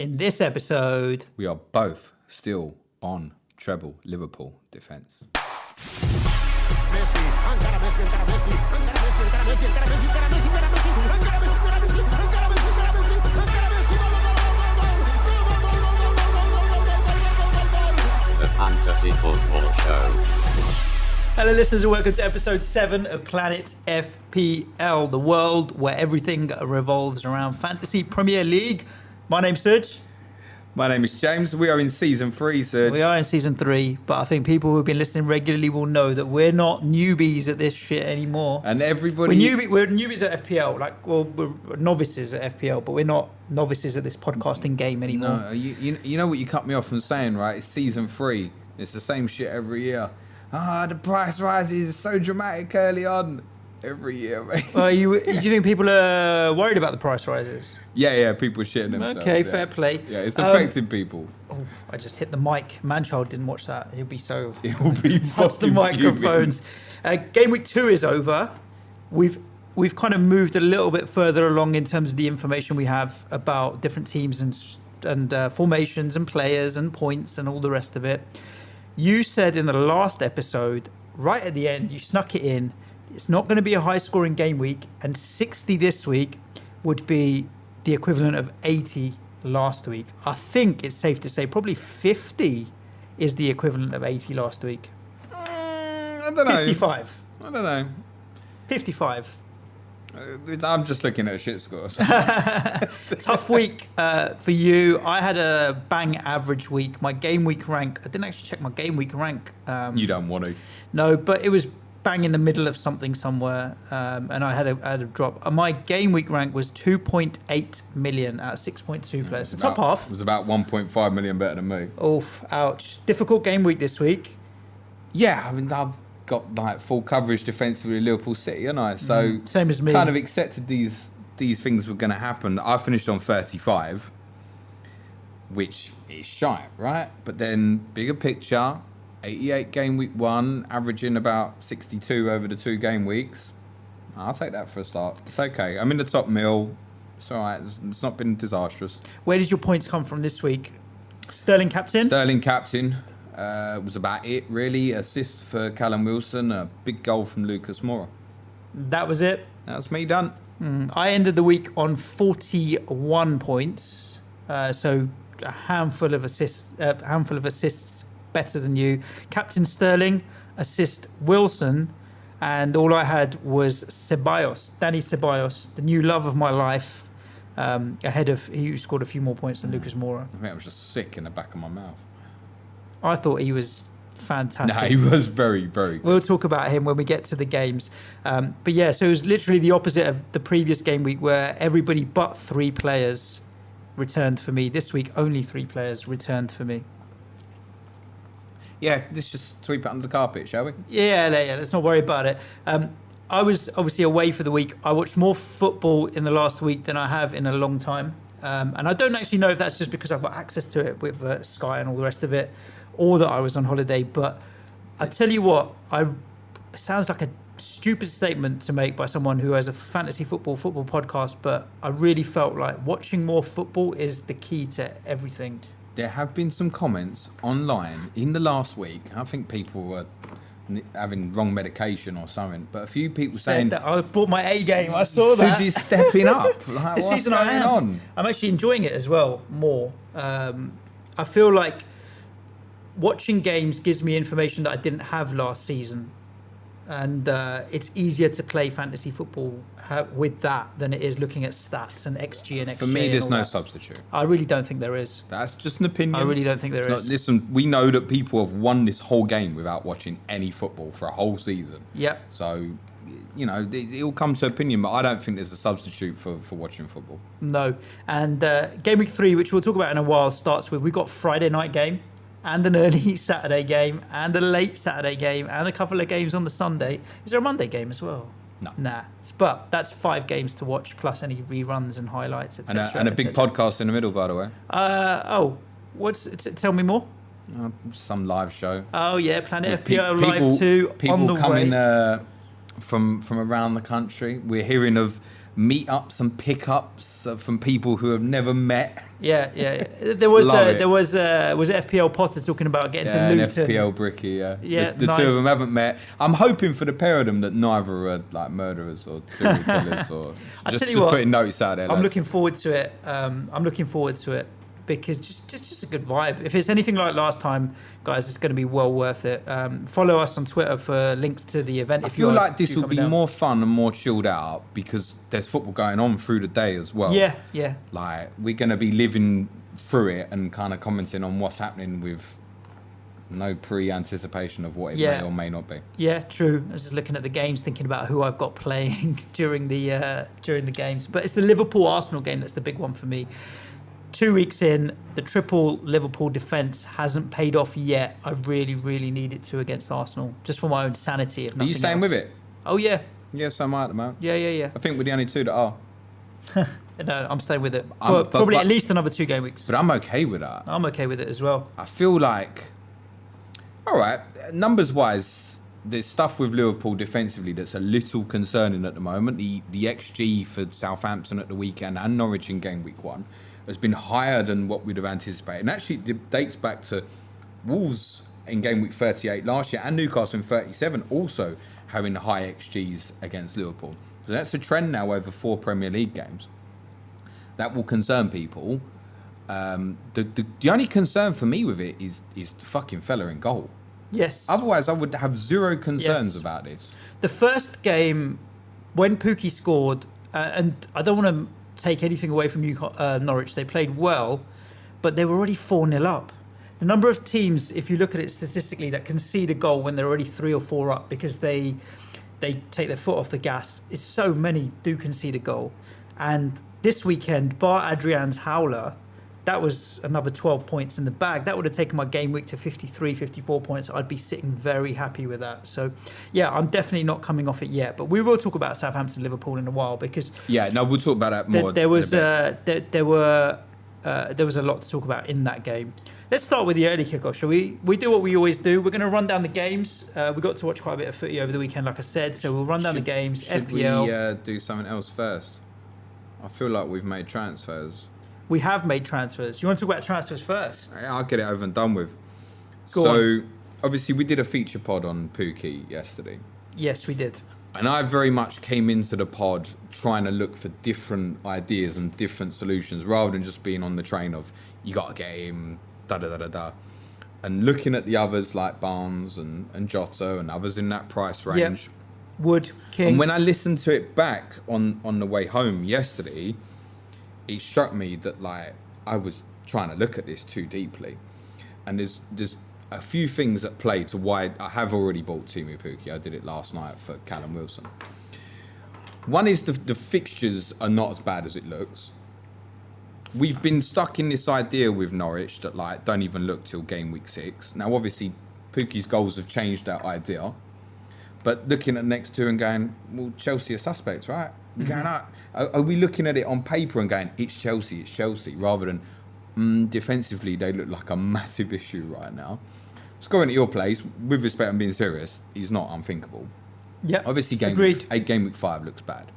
In this episode, we are both still on Treble Liverpool defence. The Fantasy Football Show. Hello listeners and welcome to episode 7 of Planet FPL, the world where everything revolves around Fantasy Premier League. My name's Serge. My name is James. We are in season 3, Serge. We are in season 3, but I think people who've been listening regularly will know that we're not newbies at this shit anymore. And everybody... We're newbies at FPL, we're novices at FPL, but we're not novices at this podcasting game anymore. No, you know what you cut me off from saying, right? It's season 3. It's the same shit every year. The price rises is so dramatic early on. Every year, mate. Do you think people are worried about the price rises? Yeah, people are shitting themselves. Okay, fair play. Yeah, it's affecting people. I just hit the mic. Manchild didn't watch that. He'll be so... He'll be touch the microphones. Game week 2 is over. We've kind of moved a little bit further along in terms of the information we have about different teams and formations and players and points and all the rest of it. You said in the last episode, right at the end, you snuck it in, it's not going to be a high-scoring game week, and 60 this week would be the equivalent of 80 last week. I think it's safe to say probably 50 is the equivalent of 80 last week. I don't know. 55. I don't know. 55. I'm just looking at shit scores. Tough week for you. I had a bang average week. My game week rank, I didn't actually check my game week rank. You don't want to. No, but it was bang in the middle of something somewhere, and I had a drop. My game week rank was 2.8 million out of 6.2 players. The top half. It was about 1.5 million better than me. Oof, ouch. Difficult game week this week. Yeah, I mean, I've got like full coverage defensively with Liverpool City, and I so same as me. Kind of accepted these things were going to happen. I finished on 35, which is shite, right? But then bigger picture, 88 game week 1, averaging about 62 over the 2 game weeks. I'll take that for a start. It's okay. I'm in the top mill. It's all right. It's not been disastrous. Where did your points come from this week? Sterling captain? Sterling captain. Was about it, really. Assist for Callum Wilson, a big goal from Lucas Moura. That was it? That was me done. I ended the week on 41 points, so a handful of assists better than you. Captain Sterling, assist Wilson, and all I had was Danny Ceballos, the new love of my life, ahead of he scored a few more points than Lucas Moura. I think I was just sick in the back of my mouth. I thought he was fantastic. No, he was very, very good. We'll talk about him when we get to the games. But yeah, so it was literally the opposite of the previous game week where everybody but 3 players returned for me. This week, only 3 players returned for me. Yeah, let's just sweep it under the carpet, shall we? Yeah, let's not worry about it. I was obviously away for the week. I watched more football in the last week than I have in a long time. And I don't actually know if that's just because I've got access to it with Sky and all the rest of it, or that I was on holiday. But I tell you what, it sounds like a stupid statement to make by someone who has a fantasy football podcast, but I really felt like watching more football is the key to everything. There have been some comments online in the last week. I think people were having wrong medication or something, but a few people saying that I bought my A game. I saw that. Suji's stepping up. Like, this what's season going I am. on? I'm actually enjoying it as well more. I feel like watching games gives me information that I didn't have last season, and it's easier to play fantasy football with that than it is looking at stats and XG and XG. For me, there's no substitute. I really don't think there is. That's just an opinion. I really don't think there is. Listen, we know that people have won this whole game without watching any football for a whole season. Yeah. So, you know, it'll come to opinion, but I don't think there's a substitute for watching football. No. And game week 3, which we'll talk about in a while, starts with we've got Friday night game and an early Saturday game and a late Saturday game and a couple of games on the Sunday. Is there a Monday game as well? No. Nah. But that's 5 games to watch, plus any reruns and highlights, etc. And a big podcast in the middle, by the way. Tell me more. Some live show. Oh, yeah, Planet FPL Live 2 on the way. People coming from around the country. We're hearing of meetups and pickups from people who have never met. Yeah. There was Love it. was it FPL Potter talking about getting Yeah, to and Luton. FPL Bricky, Yeah, the nice. two of them haven't met. I'm hoping for the pair of them that neither are like murderers or serial killers or just tell you what, putting notice out there. I'm lads. looking forward to it. I'm looking forward to it because just a good vibe. If it's anything like last time, guys, it's going to be well worth it. Follow us on Twitter for links to the event. I If feel you're like this due will coming be down. more fun and more chilled out because there's football going on through the day as well. Yeah. Like we're going to be living through it and kind of commenting on what's happening with no pre-anticipation of what it may or may not be. Yeah, true. I was just looking at the games, thinking about who I've got playing during the games. But it's the Liverpool-Arsenal game that's the big one for me. 2 weeks in, the triple Liverpool defence hasn't paid off yet. I really, really need it to against Arsenal, just for my own sanity. If Are you staying with it? Oh, yeah. Yeah, so am I at the moment. Yeah. I think we're the only two that are. No, I'm staying with it. I'm- For probably but- at least another 2 game weeks. But I'm okay with that. I'm okay with it as well. I feel like, all right, numbers-wise, there's stuff with Liverpool defensively that's a little concerning at the moment. The XG for Southampton at the weekend and Norwich in game week 1 has been higher than what we'd have anticipated. And actually, it dates back to Wolves in game week 38 last year and Newcastle in 37 also having high XGs against Liverpool. So that's a trend now over 4 Premier League games. That will concern people. The only concern for me with it is the fucking fella in goal. Yes. Otherwise, I would have zero concerns Yes. about this. The first game, when Pookie scored, and I don't want to take anything away from Norwich, they played well, but they were already 4-0 up. The number of teams, if you look at it statistically, that concede a goal when they're already 3 or 4 up because they take their foot off the gas, it's so many do concede a goal. And this weekend, bar Adrian's howler, that was another 12 points in the bag. That would have taken my game week to 53, 54 points. I'd be sitting very happy with that. So, yeah, I'm definitely not coming off it yet. But we will talk about Southampton Liverpool in a while because Yeah, no, we'll talk about that more. there was in a bit. there was a lot to talk about in that game. Let's start with the early kickoff, shall we? We do what we always do. We're going to run down the games. We got to watch quite a bit of footy over the weekend, like I said. So we'll run down the games. Should FPL. we do something else first? I feel like we've made transfers. We have made transfers. You want to talk about transfers first? Yeah, I'll get it over and done with. Go on. Obviously, we did a feature pod on Pookie yesterday. Yes, we did. And I very much came into the pod trying to look for different ideas and different solutions rather than just being on the train of, you got to get him, da-da-da-da-da. And looking at the others like Barnes and Jota and others in that price range. Wood, King. And when I listened to it back on the way home yesterday, it struck me that like I was trying to look at this too deeply. And there's a few things at play to why I have already bought Timu Pukki. I did it last night for Callum Wilson. One is the fixtures are not as bad as it looks. We've been stuck in this idea with Norwich that like don't even look till game week 6. Now obviously Pukki's goals have changed that idea. But looking at the next two and going, well, Chelsea are suspects, right? We're going, are we looking at it on paper and going, it's Chelsea, rather than defensively, they look like a massive issue right now. Scoring at your place, with respect, I'm being serious, is not unthinkable. Yeah, Obviously, game week 5 looks bad.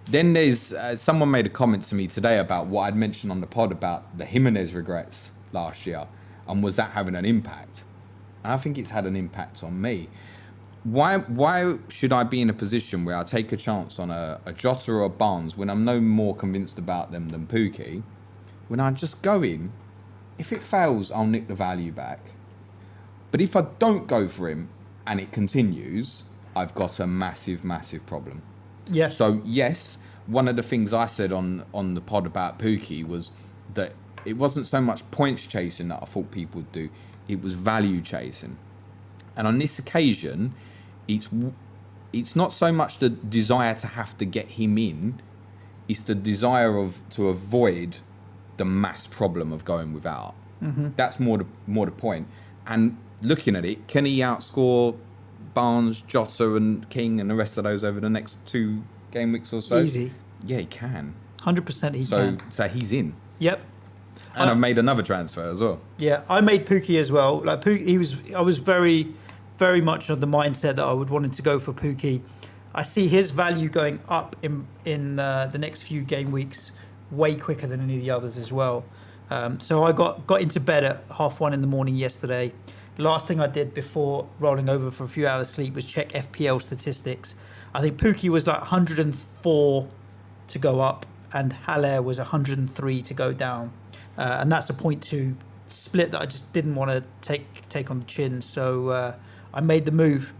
Then there's someone made a comment to me today about what I'd mentioned on the pod about the Jimenez regrets last year, and was that having an impact? And I think it's had an impact on me. Why should I be in a position where I take a chance on a Jota or a Barnes when I'm no more convinced about them than Pukki? When I just go in, if it fails, I'll nick the value back. But if I don't go for him and it continues, I've got a massive, massive problem. Yeah. So yes, one of the things I said on the pod about Pukki was that it wasn't so much points chasing that I thought people would do, it was value chasing. And on this occasion, it's not so much the desire to have to get him in, it's the desire to avoid the mass problem of going without. Mm-hmm. That's more the point. And looking at it, can he outscore Barnes, Jota and King and the rest of those over the next 2 game weeks or so? Easy. Yeah, he can. 100% he can. So he's in. Yep. And I've made another transfer as well. Yeah, I made Pukki as well. Like Pukki, I was very, very much of the mindset that I would wanted to go for Pukki. I see his value going up in the next few game weeks way quicker than any of the others as well. So I got into bed at 1:30 in the morning yesterday. Last thing I did before rolling over for a few hours sleep was check FPL statistics. I think Pukki was like 104 to go up and Haller was 103 to go down. And that's a 0.2 split that I just didn't want to take on the chin. So I made the move.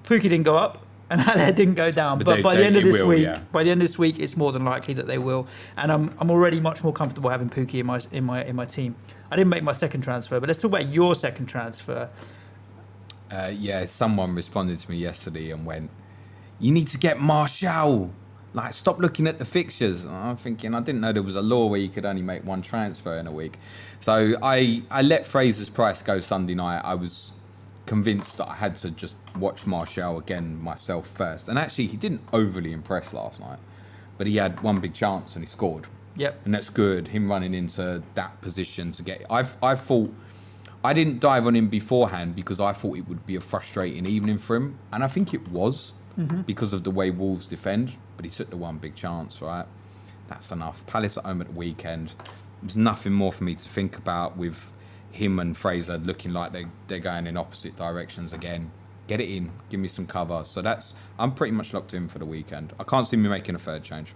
Pukki didn't go up and Haller didn't go down. But by the end of this week, it's more than likely that they will. And I'm already much more comfortable having Pukki in my team. I didn't make my second transfer, but let's talk about your second transfer. Someone responded to me yesterday and went, "You need to get Martial. Like, stop looking at the fixtures." And I'm thinking, I didn't know there was a law where you could only make one transfer in a week. So I let Fraser's price go Sunday night. I was convinced that I had to just watch Martial again myself first. And actually, he didn't overly impress last night, but he had one big chance and he scored. Yep. And that's good, him running into that position to get... I thought... I didn't dive on him beforehand because I thought it would be a frustrating evening for him. And I think it was because of the way Wolves defend. But he took the one big chance, right? That's enough. Palace at home at the weekend. There's nothing more for me to think about with him and Fraser looking like they're going in opposite directions again. Get it in. Give me some cover. So I'm pretty much locked in for the weekend. I can't see me making a third change.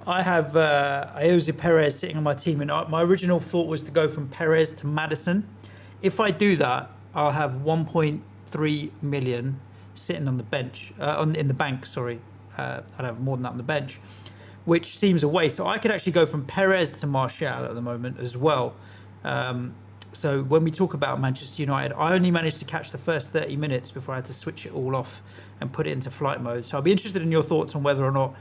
I have Jose Perez sitting on my team, and my original thought was to go from Perez to Maddison. If I do that, I'll have 1.3 million sitting on the bench, in the bank. Sorry, I'd have more than that on the bench, which seems a waste. So I could actually go from Perez to Martial at the moment as well. So when we talk about Manchester United, I only managed to catch the first 30 minutes before I had to switch it all off and put it into flight mode. So I'll be interested in your thoughts on whether or not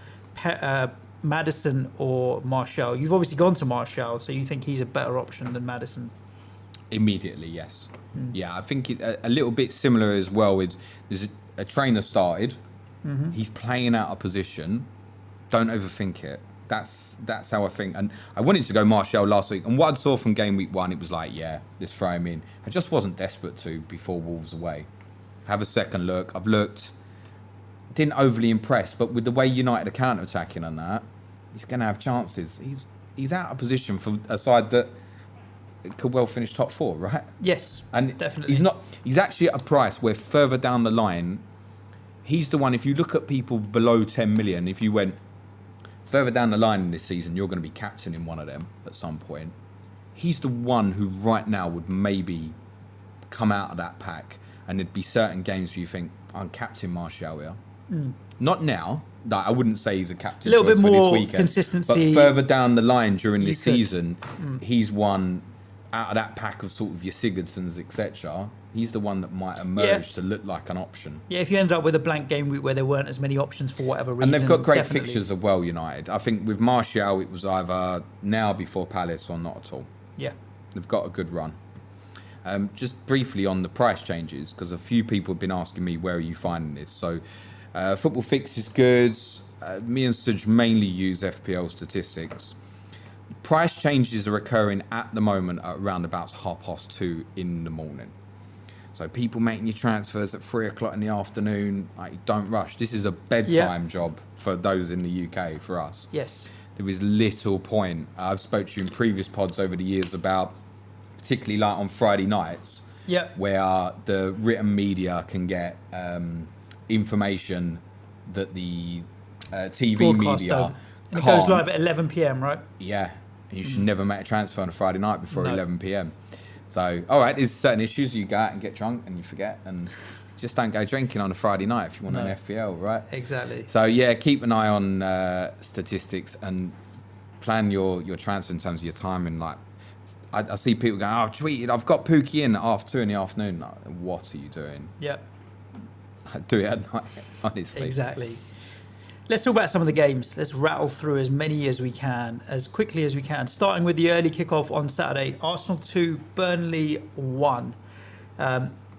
Maddison or Martial. You've obviously gone to Martial, so you think he's a better option than Maddison? Immediately, yes. Yeah, I think a little bit similar as well. There's a trainer started. He's playing out a position. Don't overthink it. That's how I think. And I wanted to go Martial last week. And what I saw from game week 1, it was like, yeah, let's throw him in. I just wasn't desperate to before Wolves away. Have a second look. I've looked. Didn't overly impress, but with the way United are counter-attacking on that, he's going to have chances. He's out of position for a side that could well finish top 4, right? Yes, and definitely. He's actually at a price where further down the line, he's the one. If you look at people below 10 million, if you went further down the line in this season, you're going to be captaining one of them at some point. He's the one who right now would maybe come out of that pack, and there'd be certain games where you think, I'm captain Martial here. Not now. I wouldn't say he's a captain. A little bit more for this weekend, consistency. But further down the line during this season, he's one out of that pack of sort of your Sigurdssons, etc. He's the one that might emerge to look like an option. Yeah, if you ended up with a blank game week where there weren't as many options for whatever reason. And they've got great fixtures as well, United. I think with Martial, it was either now before Palace or not at all. Yeah. They've got a good run. Just briefly on the price changes, because a few people have been asking me, where are you finding this? So Football Fix is good. Me and Suj mainly use FPL statistics. Price changes are occurring at the moment at around about 2:30 in the morning. So people making your transfers at 3 o'clock in the afternoon, don't rush. This is a bedtime job for those in the UK, for us. Yes. There is little point. I've spoke to you in previous pods over the years about, particularly like on Friday nights, where the written media can get information that the TV broadcast media can't. And it goes live at 11 p.m, right? Yeah. You should never make a transfer on a Friday night before 11 p.m. So, all right, there's certain issues. You go out and get drunk and you forget, and just don't go drinking on a Friday night if you want an FPL, right? Exactly. So, yeah, keep an eye on statistics and plan your transfer in terms of your timing. Like, I see people going, I've tweeted, I've got Pukki in at 2:30 in the afternoon. Like, what are you doing? Yeah. Do it at night, honestly. Exactly. Let's talk about some of the games. Let's rattle through as many as we can, as quickly as we can. Starting with the early kickoff on Saturday. Arsenal 2, Burnley 1.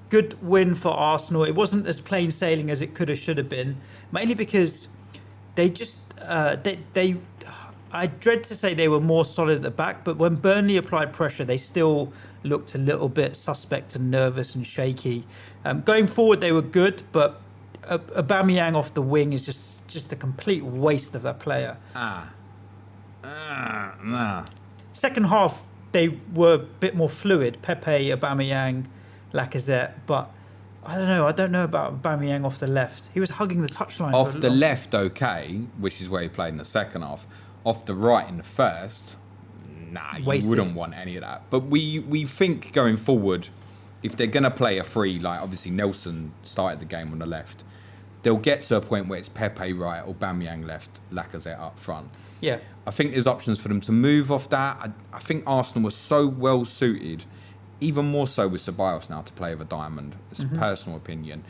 Good win for Arsenal. It wasn't as plain sailing as it could have, should have been. Mainly because they just... I dread to say they were more solid at the back, but when Burnley applied pressure, they still looked a little bit suspect and nervous and shaky. Going forward, they were good, but Aubameyang off the wing is just a complete waste of that player. Nah. Second half, they were a bit more fluid. Pepe, Aubameyang, Lacazette, but I don't know about Aubameyang off the left. He was hugging the touchline. Off the left, okay, which is where he played in the second half. Off the right in the first, nah, Wasted. You wouldn't want any of that. But we think going forward, if they're going to play a free, like obviously Nelson started the game on the left, they'll get to a point where it's Pepe right, Aubameyang left, Lacazette up front. Yeah. I think there's options for them to move off that. I think Arsenal was so well suited, even more so with Ceballos now, to play with a diamond. It's a personal opinion.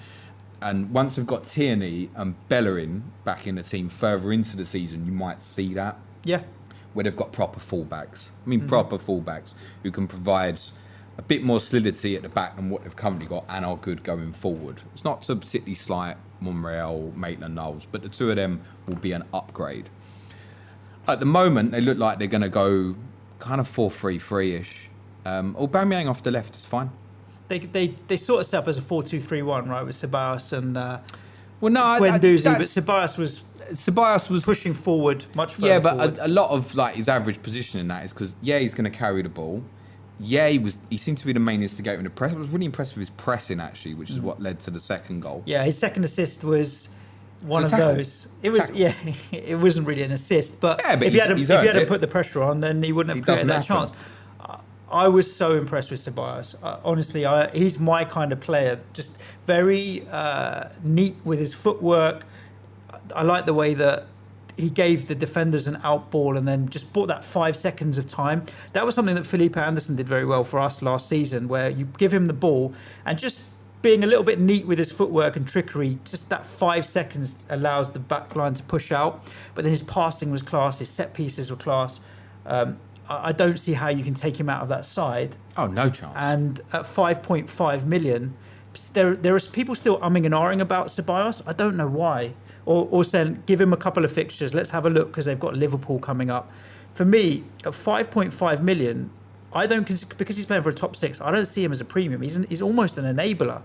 And once they've got Tierney and Bellerin back in the team further into the season, you might see that. Yeah. Where they've got proper fullbacks. I mean, proper fullbacks who can provide a bit more solidity at the back than what they've currently got and are good going forward. It's not to particularly slight Monreal, Maitland-Niles, but the two of them will be an upgrade. At the moment, they look like they're going to go kind of 4-3-3-ish. Aubameyang off the left is fine. They sort of set up as a 4-2-3-1, right, with Ceballos and Guendouzi, but Ceballos was pushing forward much further. Yeah, but forward. a lot of like his average position in that is because he's going to carry the ball. He seemed to be the main instigator in the press. I was really impressed with his pressing actually, which is what led to the second goal. Yeah, his second assist was one of tackle. those. It was it wasn't really an assist, but, but if he hadn't put the pressure on, then he wouldn't have created that chance. I was so impressed with Ceballos. Honestly, he's my kind of player. Just very neat with his footwork. I like the way that he gave the defenders an out ball and then just bought that 5 seconds of time. That was something that Felipe Anderson did very well for us last season, where you give him the ball and just being a little bit neat with his footwork and trickery, just that 5 seconds allows the back line to push out. But then his passing was class, his set pieces were class. I don't see how you can take him out of that side. Oh, no chance. And at 5.5 million, there are people still umming and ahhing about Ceballos. I don't know why. Or saying, give him a couple of fixtures. Let's have a look because they've got Liverpool coming up. For me, at 5.5 million, I don't because he's playing for a top six. I don't see him as a premium. He's almost an enabler.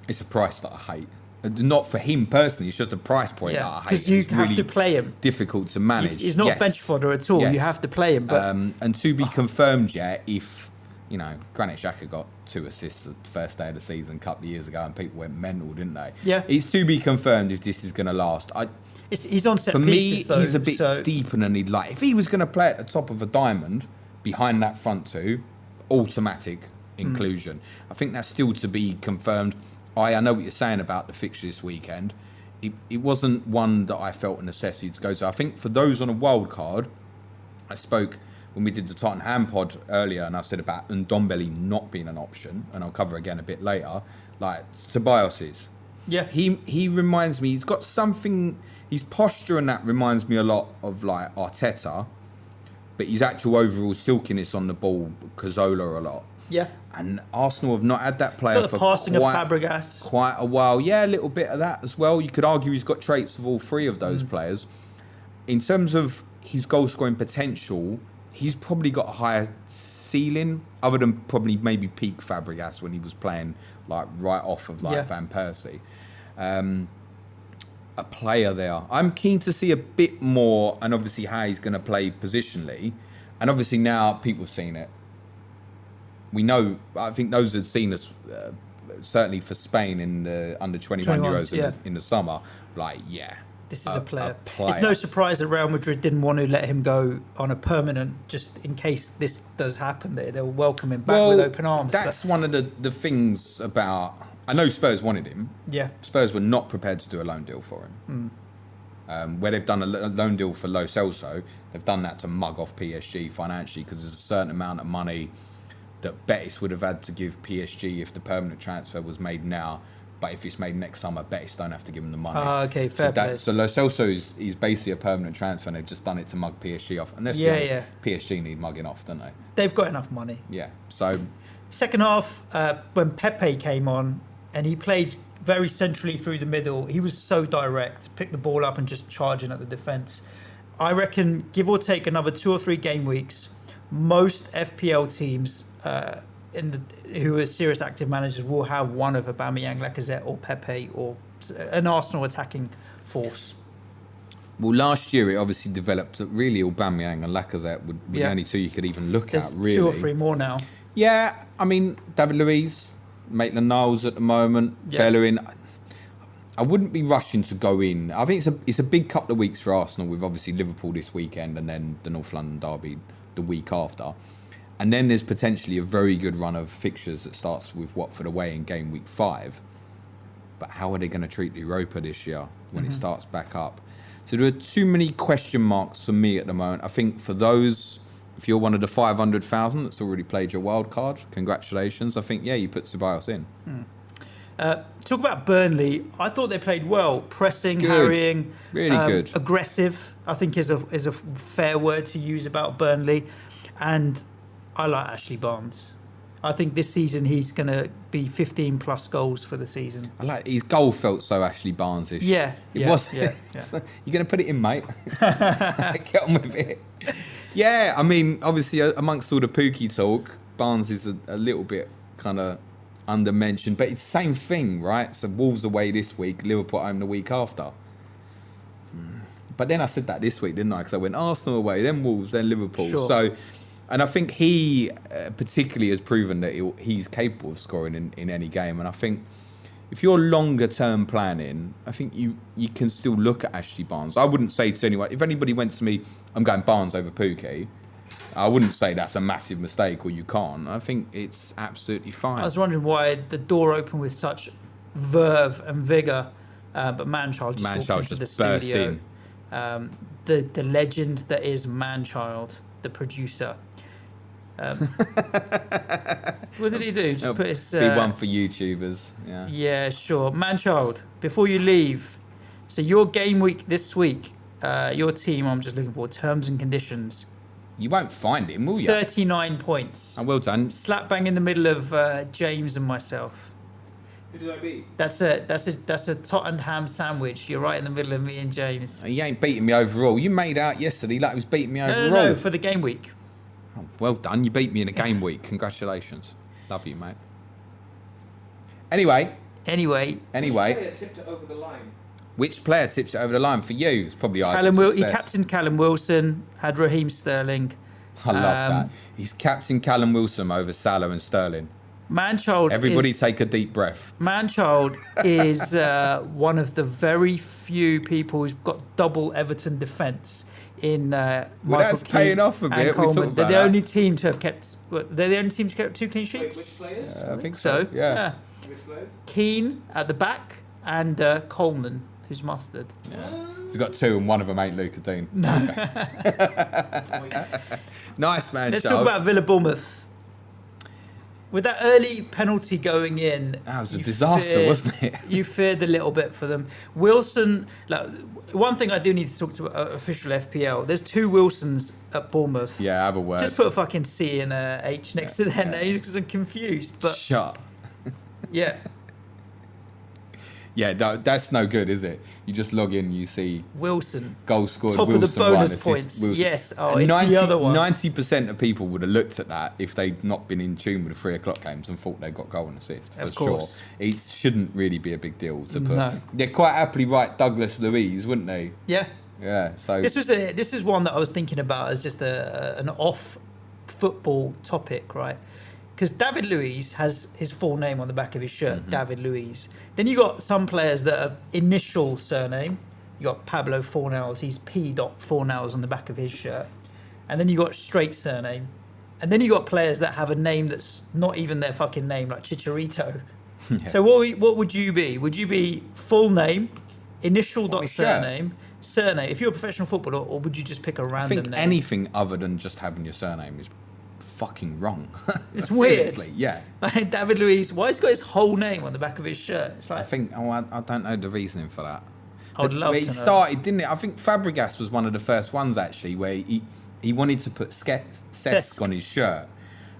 It's a price that I hate. Not for him personally. It's just a price point that I hate. Because you have to play him. Difficult to manage. He's not bench fodder at all. Yes. You have to play him. But and to be confirmed yet, if Granit Xhaka got 2 assists at the first day of the season a couple of years ago, and people went mental, didn't they? Yeah. It's to be confirmed if this is going to last. He's on set for pieces, me, though, he's a bit deeper than he'd like. If he was going to play at the top of a diamond, behind that front two, automatic inclusion. I think that's still to be confirmed. I know what you're saying about the fixture this weekend. It wasn't one that I felt a necessity to go to. I think for those on a wild card, I spoke when we did the Tottenham pod earlier, and I said about Ndombele not being an option, and I'll cover again a bit later. Like Ceballos is. Yeah. He reminds me. He's got something. His posture and that reminds me a lot of like Arteta, but his actual overall silkiness on the ball, Cazorla a lot. Yeah. And Arsenal have not had that player for passing of Fabregas. Quite a while. Yeah, a little bit of that as well. You could argue he's got traits of all three of those players. In terms of his goal-scoring potential, he's probably got a higher ceiling, other than probably maybe peak Fabregas when he was playing like right off of Van Persie. A player there. I'm keen to see a bit more, and obviously how he's going to play positionally. And obviously now people have seen it. We know, I think those who've seen us, certainly for Spain in the under-21 Euros in the summer, this is a player. It's no surprise that Real Madrid didn't want to let him go on a permanent, just in case this does happen. They'll welcome him back with open arms. That's one of the things about... I know Spurs wanted him. Yeah. Spurs were not prepared to do a loan deal for him. Where they've done a loan deal for Lo Celso, they've done that to mug off PSG financially, because there's a certain amount of money that Betis would have had to give PSG if the permanent transfer was made now. But if it's made next summer, Betis don't have to give them the money. Okay, fair play. So Lo Celso is basically a permanent transfer, and they've just done it to mug PSG off. And let's be honest, PSG need mugging off, don't they? They've got enough money. Yeah. So second half, when Pepe came on, and he played very centrally through the middle, he was so direct, picked the ball up and just charging at the defence. I reckon, give or take another 2 or 3 game weeks, most FPL teams who are serious active managers will have one of Aubameyang, Lacazette, or Pepe, or an Arsenal attacking force. Well, last year it obviously developed that really Aubameyang and Lacazette were the only two you could even look There's at, really. 2 or 3 more now. Yeah, I mean, David Luiz, Maitland-Niles at the moment, Yeah. Bellerin. I wouldn't be rushing to go in. I think it's a big couple of weeks for Arsenal with obviously Liverpool this weekend and then the North London derby the week after. And then there's potentially a very good run of fixtures that starts with Watford away in game week 5. But how are they going to treat Europa this year when it starts back up? So there are too many question marks for me at the moment. I think for those, if you're one of the 500,000 that's already played your wild card, congratulations. I think, you put Ceballos in. Talk about Burnley. I thought they played well, pressing, Good. harrying, Really good. aggressive. I think is a fair word to use about Burnley, and I like Ashley Barnes. I think this season he's going to be 15 plus goals for the season. I like his goal felt so Ashley Barnes-ish. Yeah, It was. Yeah. You're going to put it in, mate. Get on with it. Yeah, I mean, obviously, amongst all the Pookie talk, Barnes is a little bit kind of under-mentioned, but it's the same thing, right? So Wolves away this week, Liverpool home the week after. But then I said that this week, didn't I? Because I went Arsenal away, then Wolves, then Liverpool. Sure. So, and I think he particularly has proven that he's capable of scoring in any game. And I think if you're longer term planning, I think you can still look at Ashley Barnes. I wouldn't say to anyone, if anybody went to me, I'm going Barnes over Pookie, I wouldn't say that's a massive mistake or you can't. I think it's absolutely fine. I was wondering why the door opened with such verve and vigour, but Manchild just walked into the burst studio. in. The legend that is Manchild, the producer. What did he do? Just put his... Be one for YouTubers. Yeah. Yeah, sure. Manchild, before you leave, so your game week this week, your team, I'm just looking for terms and conditions. You won't find him, will you? 39 points. Oh, well done. Slap bang in the middle of James and myself. Who did I beat? That's a Tottenham sandwich. You're right in the middle of me and James. He ain't beating me overall. You made out yesterday like he was beating me overall. No, for the game week. Oh, well done. You beat me in a game week. Congratulations. Love you, mate. Anyway. Anyway, Which player tipped it over the line? Which player tips it over the line for you? It's probably he captained Callum Wilson, had Raheem Sterling. I love that. He's captain Callum Wilson over Salah and Sterling. Manchild. Everybody take a deep breath. Manchild is one of the very few people who's got double Everton defence in Michael that's Keane paying off a and bit. We Coleman. talked about They're the that. only team to have kept. They're the only team to keep 2 clean Wait, sheets. which players? I think so. Yeah. Which players? Keane at the back and Coleman, who's mustard. He's got 2 and one of them ain't Luca Dean. No. Nice, man. Let's talk about Villa Bournemouth. With that early penalty going in, That was a disaster, wasn't it? You feared a little bit for them. Wilson, like, one thing I do need to talk to official FPL. There's 2 Wilsons at Bournemouth. Yeah, have a word. Just put a fucking C and a H next to their names because I'm confused. But Shut up. yeah, Yeah, that's no good, is it? You just log in, you see Wilson. goal scored, Top Wilson, of the bonus one assist, points. Wilson. Yes. Oh, it's the other one. 90% of people would have looked at that if they'd not been in tune with the 3 o'clock games and thought they got goal and assist, for Of course. sure. It shouldn't really be a big deal to put. No. They'd quite happily write Douglas Luiz, wouldn't they? Yeah. Yeah, so... This is one that I was thinking about as just an off football topic, right? Because David Luiz has his full name on the back of his shirt, David Luiz. Then you got some players that are initial surname. You got Pablo Fornals, he's P. Fornals on the back of his shirt. And then you got straight surname. And then you got players that have a name that's not even their fucking name, like Chicharito. Yeah. So what would you be? Would you be full name, initial dot my shirt? surname? If you're a professional footballer, or would you just pick a I random think name? anything other than just having your surname is fucking wrong. It's weird. Seriously, yeah. Like David Luiz, why has he got his whole name on the back of his shirt? It's I like, think, I don't know the reasoning for that. I would love But to it know. started, didn't it? I think Fabregas was one of the first ones, actually, where he wanted to put Cesc on his shirt.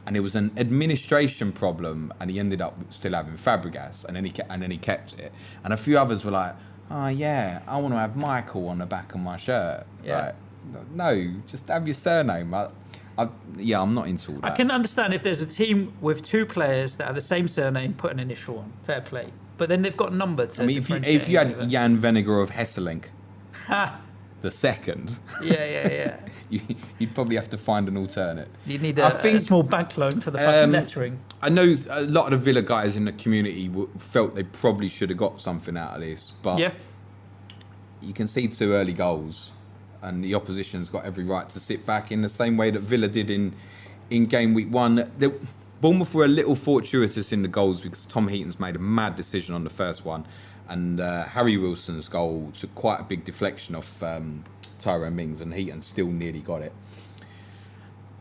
And it was an administration problem, and he ended up still having Fabregas, and then he kept it. And a few others were like, "Oh yeah, I want to have Michael on the back of my shirt." Yeah. Like, no, just have your surname. I I'm not into all that. I can understand if there's a team with two players that have the same surname, put an initial on. Fair play. But then they've got a number to if you had Jan Vennegar of Hesselink, the second, yeah. you'd probably have to find an alternate. You need a small bank loan for the fucking lettering. I know a lot of the Villa guys in the community felt they probably should have got something out of this, but you can see 2 early goals, and the opposition's got every right to sit back in the same way that Villa did in game week 1. Bournemouth were a little fortuitous in the goals because Tom Heaton's made a mad decision on the first one, and Harry Wilson's goal took quite a big deflection off Tyrone Mings, and Heaton still nearly got it.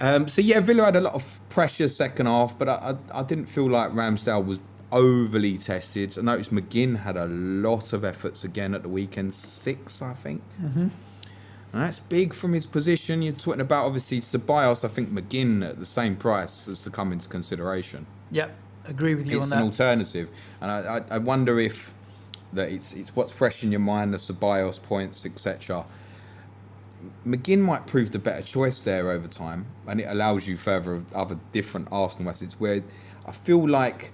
Villa had a lot of pressure second half, but I didn't feel like Ramsdale was overly tested. I noticed McGinn had a lot of efforts again at the weekend, 6, I think. Mm-hmm. And that's big from his position. You're talking about, obviously, Ceballos. I think McGinn at the same price has to come into consideration. Yep, agree with you on that. It's an alternative. And I wonder if that it's what's fresh in your mind, the Ceballos points, etc. McGinn might prove the better choice there over time, and it allows you further other different Arsenal assets, where I feel like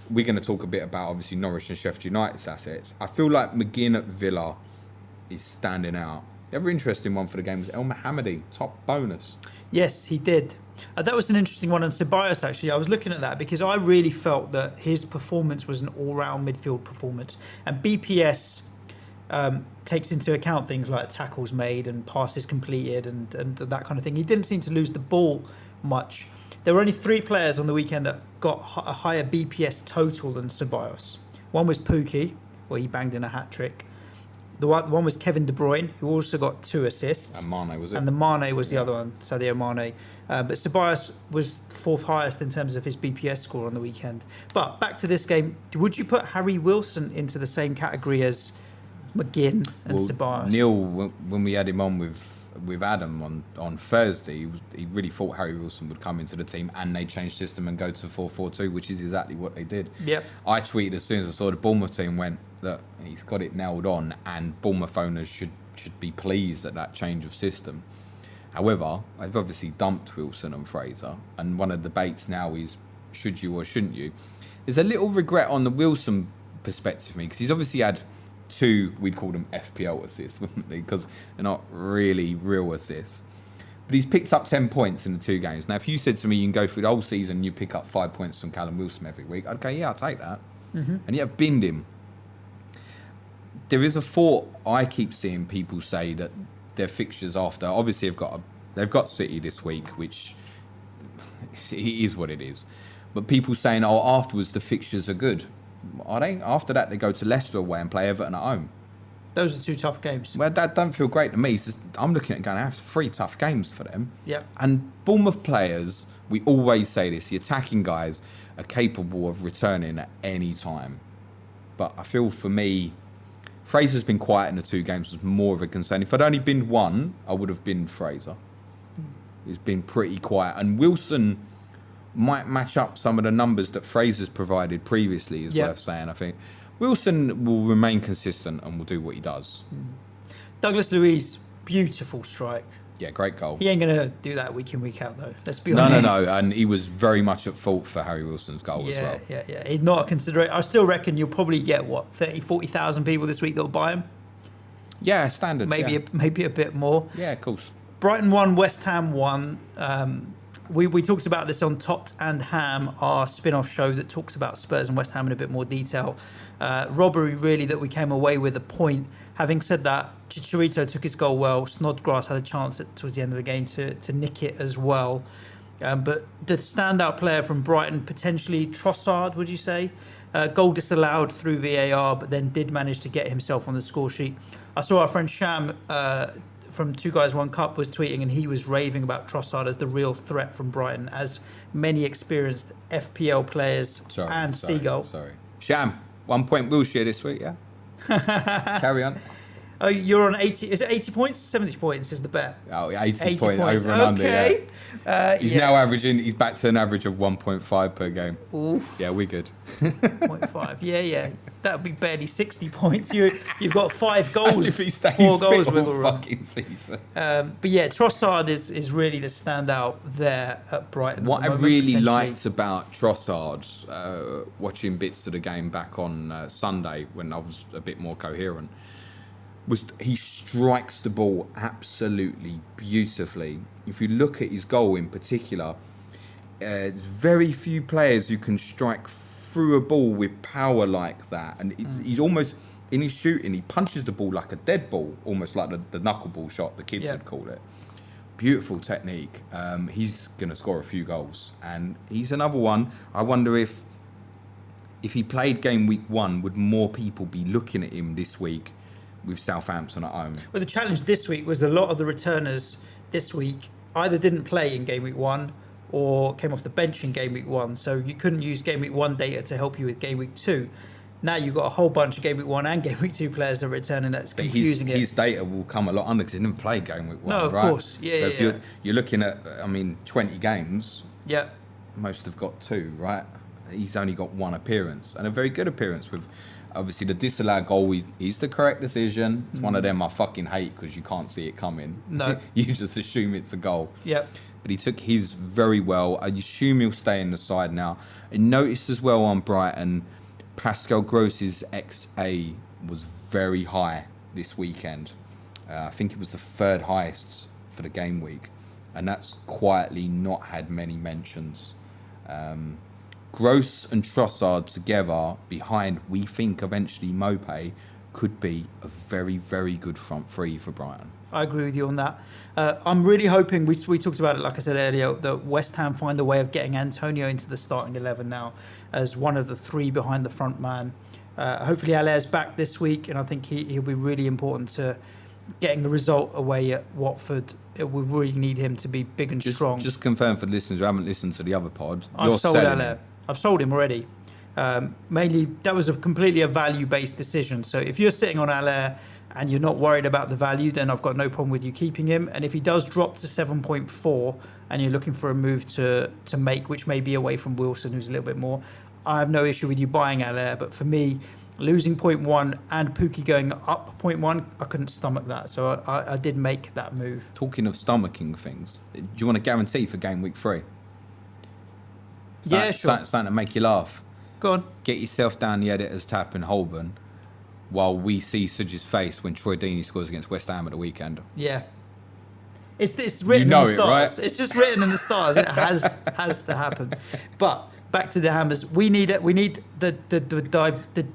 we're going to talk a bit about, obviously, Norwich and Sheffield United's assets. I feel like McGinn at Villa is standing out. The other interesting one for the game was El Mohammadi, top bonus. Yes, he did. That was an interesting one on Ceballos, actually. I was looking at that because I really felt that his performance was an all-round midfield performance. And BPS takes into account things like tackles made and passes completed and that kind of thing. He didn't seem to lose the ball much. There were only 3 players on the weekend that got a higher BPS total than Ceballos. One was Pukki, where he banged in a hat-trick. The one was Kevin De Bruyne, who also got 2 assists. And Mane, was it? And the Mane was the other one, Sadio Mane. But Ceballos was 4th highest in terms of his BPS score on the weekend. But back to this game, would you put Harry Wilson into the same category as McGinn and Ceballos? Neil, when we had him on with Adam on Thursday, he really thought Harry Wilson would come into the team and they change system and go to 4-4-2, which is exactly what they did. Yep. I tweeted as soon as I saw the Bournemouth team went that he's got it nailed on, and Bournemouth owners should be pleased at that change of system. However, I've obviously dumped Wilson and Fraser, and one of the debates now is should you or shouldn't you? There's a little regret on the Wilson perspective for me, because he's obviously had 2, we'd call them FPL assists, wouldn't they? Because they're not really real assists. But he's picked up 10 points in the 2 games. Now, if you said to me you can go through the whole season and you pick up 5 points from Callum Wilson every week, I'd go, yeah, I'll take that. Mm-hmm. And yet I've binned him. There is a thought I keep seeing people say that their fixtures after, obviously they've got City this week, which it is what it is. But people saying, afterwards the fixtures are good. Are they? After that, they go to Leicester away and play Everton at home. Those are 2 tough games. Well, that don't feel great to me. I'm looking at going to have 3 tough games for them. Yeah. And Bournemouth players, we always say this, the attacking guys are capable of returning at any time. But I feel for me, Fraser's been quiet in the 2 games, was more of a concern. If I'd only binned 1, I would have binned Fraser. He's been pretty quiet. And Wilson might match up some of the numbers that Fraser's provided previously, is worth saying, I think. Wilson will remain consistent and will do what he does. Douglas Luiz, beautiful strike. Yeah, great goal. He ain't going to do that week in, week out, though. Let's be honest. No. And he was very much at fault for Harry Wilson's goal as well. Yeah. He's not a consideration. I still reckon you'll probably get, 40,000 people this week that will buy him? Yeah, standard. Maybe a bit more. Yeah, of course. Brighton 1, West Ham 1. We talked about this on Tot and Ham, our spin-off show that talks about Spurs and West Ham in a bit more detail. Robbery, really, that we came away with a point. Having said that, Chicharito took his goal well. Snodgrass had a chance towards the end of the game to nick it as well. But the standout player from Brighton, potentially Trossard, would you say? Goal disallowed through VAR, but then did manage to get himself on the score sheet. I saw our friend Sham from 2 Guys 1 Cup was tweeting, and he was raving about Trossard as the real threat from Brighton, as many experienced FPL players Seagull. Sorry. Sham, 1 point Wilshere this week, yeah? Carry on. Oh, you're on 80. Is it 80 points? 70 points is the bet. Oh, 80, 80 points points. over and under. Okay. Yeah. He's now averaging. He's back to an average of 1.5 per game. Oof. Yeah, we're good. 0.5. Yeah. That would be barely 60 points. You've got 5 goals. As if he stays 4 goals fit wiggle all room. fucking season. But yeah, Trossard is really the standout there at Brighton. What at the I moment, really potentially. liked about Trossard, watching bits of the game back on Sunday when I was a bit more coherent, was he strikes the ball absolutely beautifully. If you look at his goal in particular, there's very few players who can strike through a ball with power like that. And he's almost, in his shooting, he punches the ball like a dead ball, almost like the knuckleball shot the kids would call it. Beautiful technique. He's going to score a few goals. And he's another one. I wonder if he played game week 1, would more people be looking at him this week with Southampton at home? Well, the challenge this week was a lot of the returners this week either didn't play in game week 1 or came off the bench in game week 1. So you couldn't use game week 1 data to help you with game week 2. Now you've got a whole bunch of game week 1 and game week 2 players that are returning. That's confusing his data will come a lot under because he didn't play game week 1. No, of right? course. Yeah, so yeah, if you're looking at, 20 games, Yeah. most have got 2, right? He's only got 1 appearance, and a very good appearance with, obviously, the disallowed goal is the correct decision. It's one of them I fucking hate because you can't see it coming. No. You just assume it's a goal. Yep. But he took his very well. I assume he'll stay in the side now. I noticed as well on Brighton, Pascal Gross's XA was very high this weekend. I think it was the 3rd highest for the game week. And that's quietly not had many mentions. Gross and Trossard together behind, we think eventually Mopé, could be a very, very good front three for Brighton. I agree with you on that. I'm really hoping, we talked about it, like I said earlier, that West Ham find a way of getting Antonio into the starting 11 now as one of the 3 behind the front man. Hopefully Haller's back this week, and I think he'll be really important to getting the result away at Watford. We really need him to be big and strong. Just confirm for the listeners who haven't listened to the other pod, I've sold Haller. I've sold him already. Mainly, that was completely a value-based decision. So if you're sitting on Haller and you're not worried about the value, then I've got no problem with you keeping him. And if he does drop to 7.4 and you're looking for a move to make, which may be away from Wilson, who's a little bit more, I have no issue with you buying Haller. But for me, losing 0.1 and Pookie going up 0.1, I couldn't stomach that. So I did make that move. Talking of stomaching things, do you want a guarantee for game week 3? Yeah, sure. Something to make you laugh. Go on. Get yourself down the editor's tap in Holborn while we see Sudge's face when Troy Deeney scores against West Ham at the weekend. Yeah. It's written know in the it, stars. right? It's just written in the stars. It has to happen. But back to the Hammers. We need it. We need the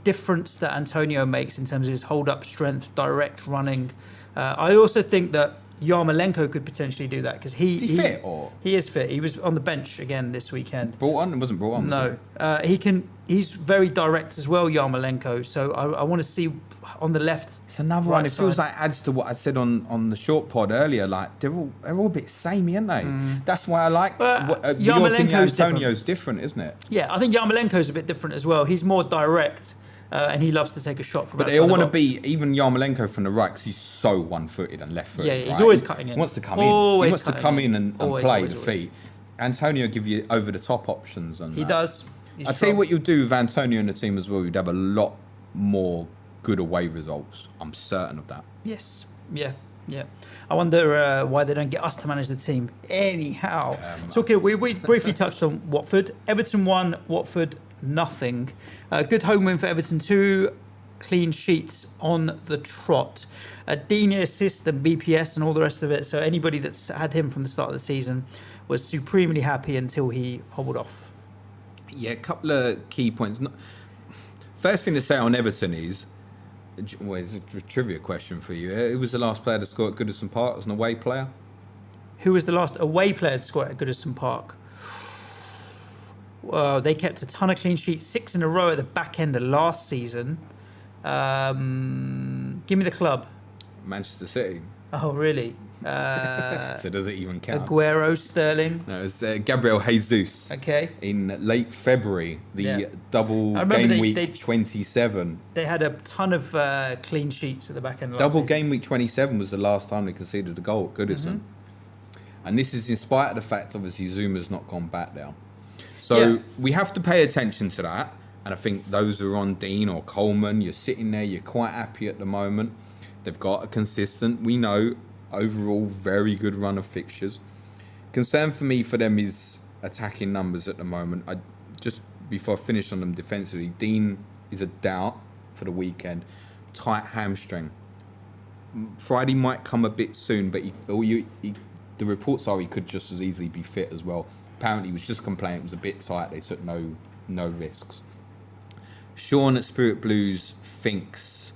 difference that Antonio makes in terms of his hold up strength, direct running. I also think that Yarmolenko could potentially do that because Is he fit or? He is fit. He was on the bench again this weekend. Brought on? It wasn't brought on. No, he can. He's very direct as well, Yarmolenko. So I want to see on the left. It's another one. It feels like adds to what I said on the short pod earlier. Like they're all a bit samey, aren't they? That's why I like. Yarmolenko's Antonio's different, isn't it? Yeah, I think Yarmolenko's a bit different as well. He's more direct. And he loves to take a shot from. But they all want to be, even Yarmolenko from the right, because he's so one-footed and left-footed. Yeah, he's right? always cutting in. He wants to come Always in. He wants to come in and play the feet. Antonio give you over-the-top options. And he does. I'll tell you what you'll do with Antonio and the team as well. You'd have a lot more good away results. I'm certain of that. Yes. Yeah. I wonder why they don't get us to manage the team. Anyhow, we briefly touched on Watford. Everton 1, Watford nothing. Good home win for Everton. 2 clean sheets on the trot. Dini assist and BPS and all the rest of it. So anybody that's had him from the start of the season was supremely happy until he hobbled off. Yeah, a couple of key points. First thing to say on Everton is, well, it's a trivia question for you. Who was the last player to score at Goodison Park as an away player? Who was the last away player to score at Goodison Park? Well, they kept a ton of clean sheets, 6 in a row at the back end of last season. Give me the club. Manchester City. Oh, really? So does it even count? Aguero, Sterling. No, it's Gabriel Jesus. Okay. In late February, the double I remember game they- week 27. They had a ton of clean sheets at the back end. Of the Double last game week 27 was the last time they conceded a goal at Goodison. And this is in spite of the fact, obviously, Zuma's not gone back now. So we have to pay attention to that. And I think those who are on Dean or Coleman, you're sitting there, you're quite happy at the moment. They've got a consistent, we know, overall very good run of fixtures. Concern for me for them is attacking numbers at the moment. Just before I finish on them defensively, Dean is a doubt for the weekend. Tight hamstring. Friday might come a bit soon, but the reports are he could just as easily be fit as well. Apparently he was just complaining it was a bit tight. They took no risks. Sean at Spirit Blues thinks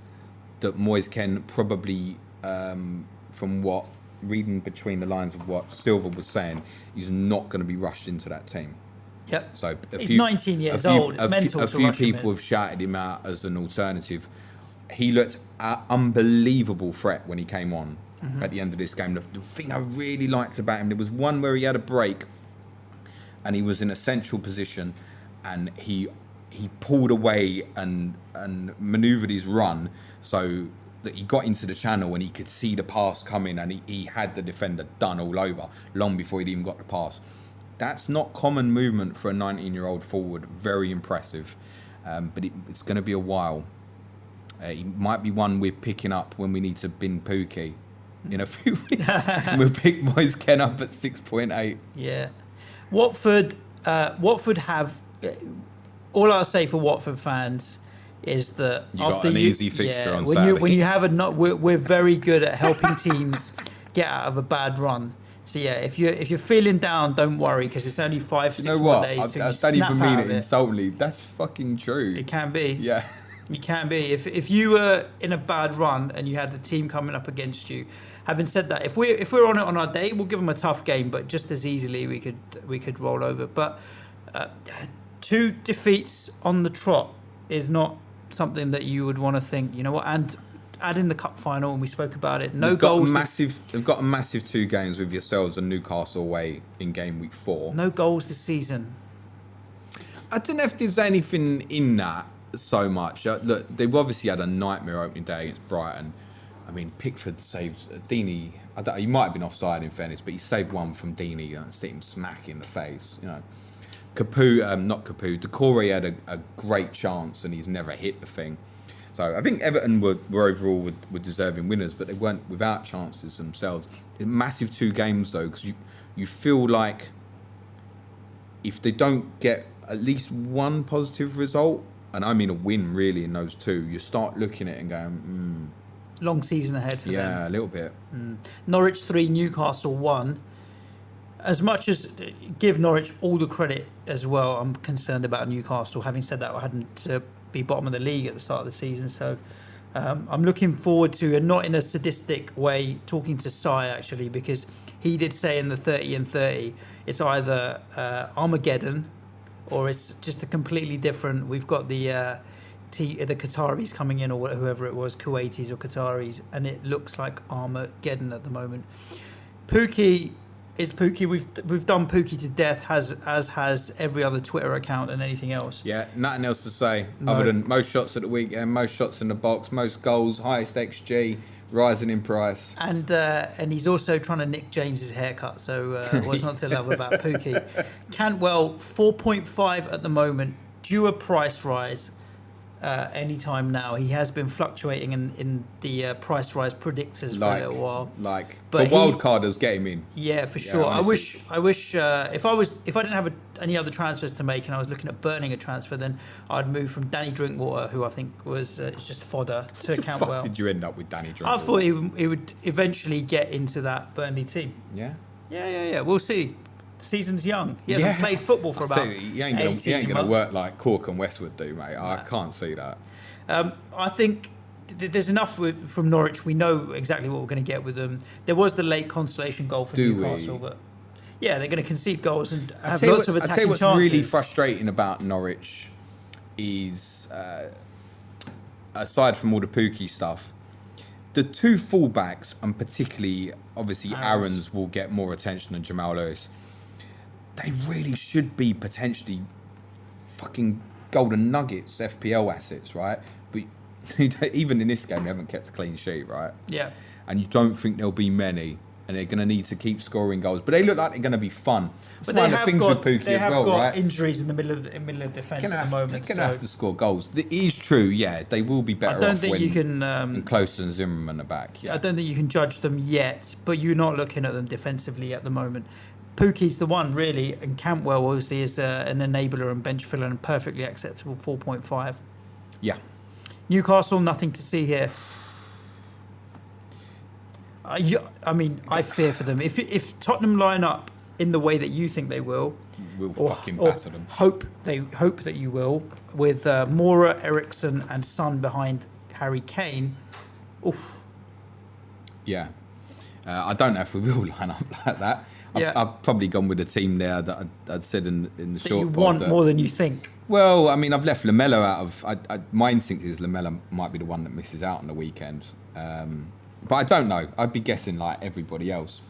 that Moyes can probably, from what reading between the lines of what Silva was saying, he's not going to be rushed into that team. Yep. So he's 19 years old. It's mental a to few rush him people in. have shouted him out as an alternative. He looked an unbelievable threat when he came on at the end of this game. The thing I really liked about him, there was one where he had a break and he was in a central position and he pulled away and manoeuvred his run so that he got into the channel and he could see the pass coming and he had the defender done all over long before he'd even got the pass. That's not common movement for a 19-year-old forward. Very impressive. But it's going to be a while. He might be one we're picking up when we need to bin Pookie in a few weeks. We'll pick Moyes Ken up at 6.8. Yeah. Watford have... all I'll say for Watford fans is that You got an easy fixture on when Saturday. you have we're very good at helping teams get out of a bad run. So yeah, if you're feeling down, don't worry because it's only 5-6 You know what? days. till I you don't snap even mean out it of insultingly. That's fucking true. It can be. Yeah. You can be. If you were in a bad run and you had the team coming up against you. Having said that, if we're on it on our day, we'll give them a tough game, but just as easily we could roll over. But 2 defeats on the trot is not something that you would want to think, you know what, and add in the cup final, and we spoke about it. No goals. They've got a massive 2 games with yourselves and Newcastle away in game week 4. No goals this season. I don't know if there's anything in that so much. Look, they've obviously had a nightmare opening day against Brighton. I mean, Pickford saved Deeney. He might have been offside in fairness, but he saved one from Deeney and hit him smack in the face. You know, Decore had a great chance and he's never hit the thing. So I think Everton were overall were deserving winners, but they weren't without chances themselves. Massive 2 games though, because you feel like if they don't get at least one positive result, and I mean a win really in those 2, you start looking at it and going, Long season ahead for them. yeah, a little bit. Norwich 3, Newcastle 1. As much as give Norwich all the credit as well, I'm concerned about Newcastle. Having said that, I hadn't be bottom of the league at the start of the season, so I'm looking forward to, and not in a sadistic way, talking to Sai actually, because he did say in the 30 and 30, it's either Armageddon or it's just a completely different. We've got the Qataris coming in, or whoever it was, Kuwaitis or Qataris, and it looks like Armageddon at the moment. Pookie is Pookie. We've done Pookie to death, as has every other Twitter account and anything else. Yeah, nothing else to say No. other than most shots at the weekend, most shots in the box, most goals, highest XG, rising in price. And he's also trying to nick James's haircut, so what's not to love about Pookie? Cantwell 4.5 at the moment, due a price rise anytime now. He has been fluctuating in the price rise predictors for a little while. But wild carders, get him in. Yeah, for Yeah, sure. honestly. I wish if I didn't have any other transfers to make and I was looking at burning a transfer, then I'd move from Danny Drinkwater, who I think was just fodder, to What the Cantwell. fuck did you end up with Danny I Drinkwater? thought he would eventually get into that Burnley team. Yeah. Yeah. We'll see. The season's young. He hasn't played football for I'd about say he ain't gonna 18 work months. like Cork and Westwood do, mate. I can't see that. I think there's enough from Norwich. We know exactly what we're going to get with them. There was the late consolation goal for Do Newcastle, we? but yeah, they're going to concede goals and I'll have tell you lots of what- I'll attacking tell you what's chances. really frustrating about Norwich is, aside from all the Pookie stuff, the two fullbacks, and particularly, obviously, Aaron's. Aaron's will get more attention than Jamal Lewis. They really should be potentially fucking golden nuggets, FPL assets, right? But even in this game, they haven't kept a clean sheet, right? Yeah. And you don't think there'll be many, and they're going to need to keep scoring goals. But they look like they're going to be fun. It's But one they of the have things got, with Pookie they as have well, got right? injuries in the middle of defence at the moment. They're going to So have to score goals. It is true, yeah. They will be better I don't off think when you can. Close and Zimmerman are back. Yeah. I don't think you can judge them yet, but you're not looking at them defensively at the moment. Pookie's the one, really, and Cantwell obviously is an enabler and bench filler and perfectly acceptable 4.5. Yeah. Newcastle, nothing to see here. I mean, I fear for them. If Tottenham line up in the way that you think they will, We'll or fucking batter them. hope that you will, with Moura, Eriksson, and Son behind Harry Kane. Oof. Yeah. I don't know if we will line up like that. Yeah. I've probably gone with a team there that I'd said in the That short you pod want that- more than you think. Well, I mean, I've left Lamella out of. My instinct is Lamella might be the one that misses out on the weekend, but I don't know. I'd be guessing like everybody else.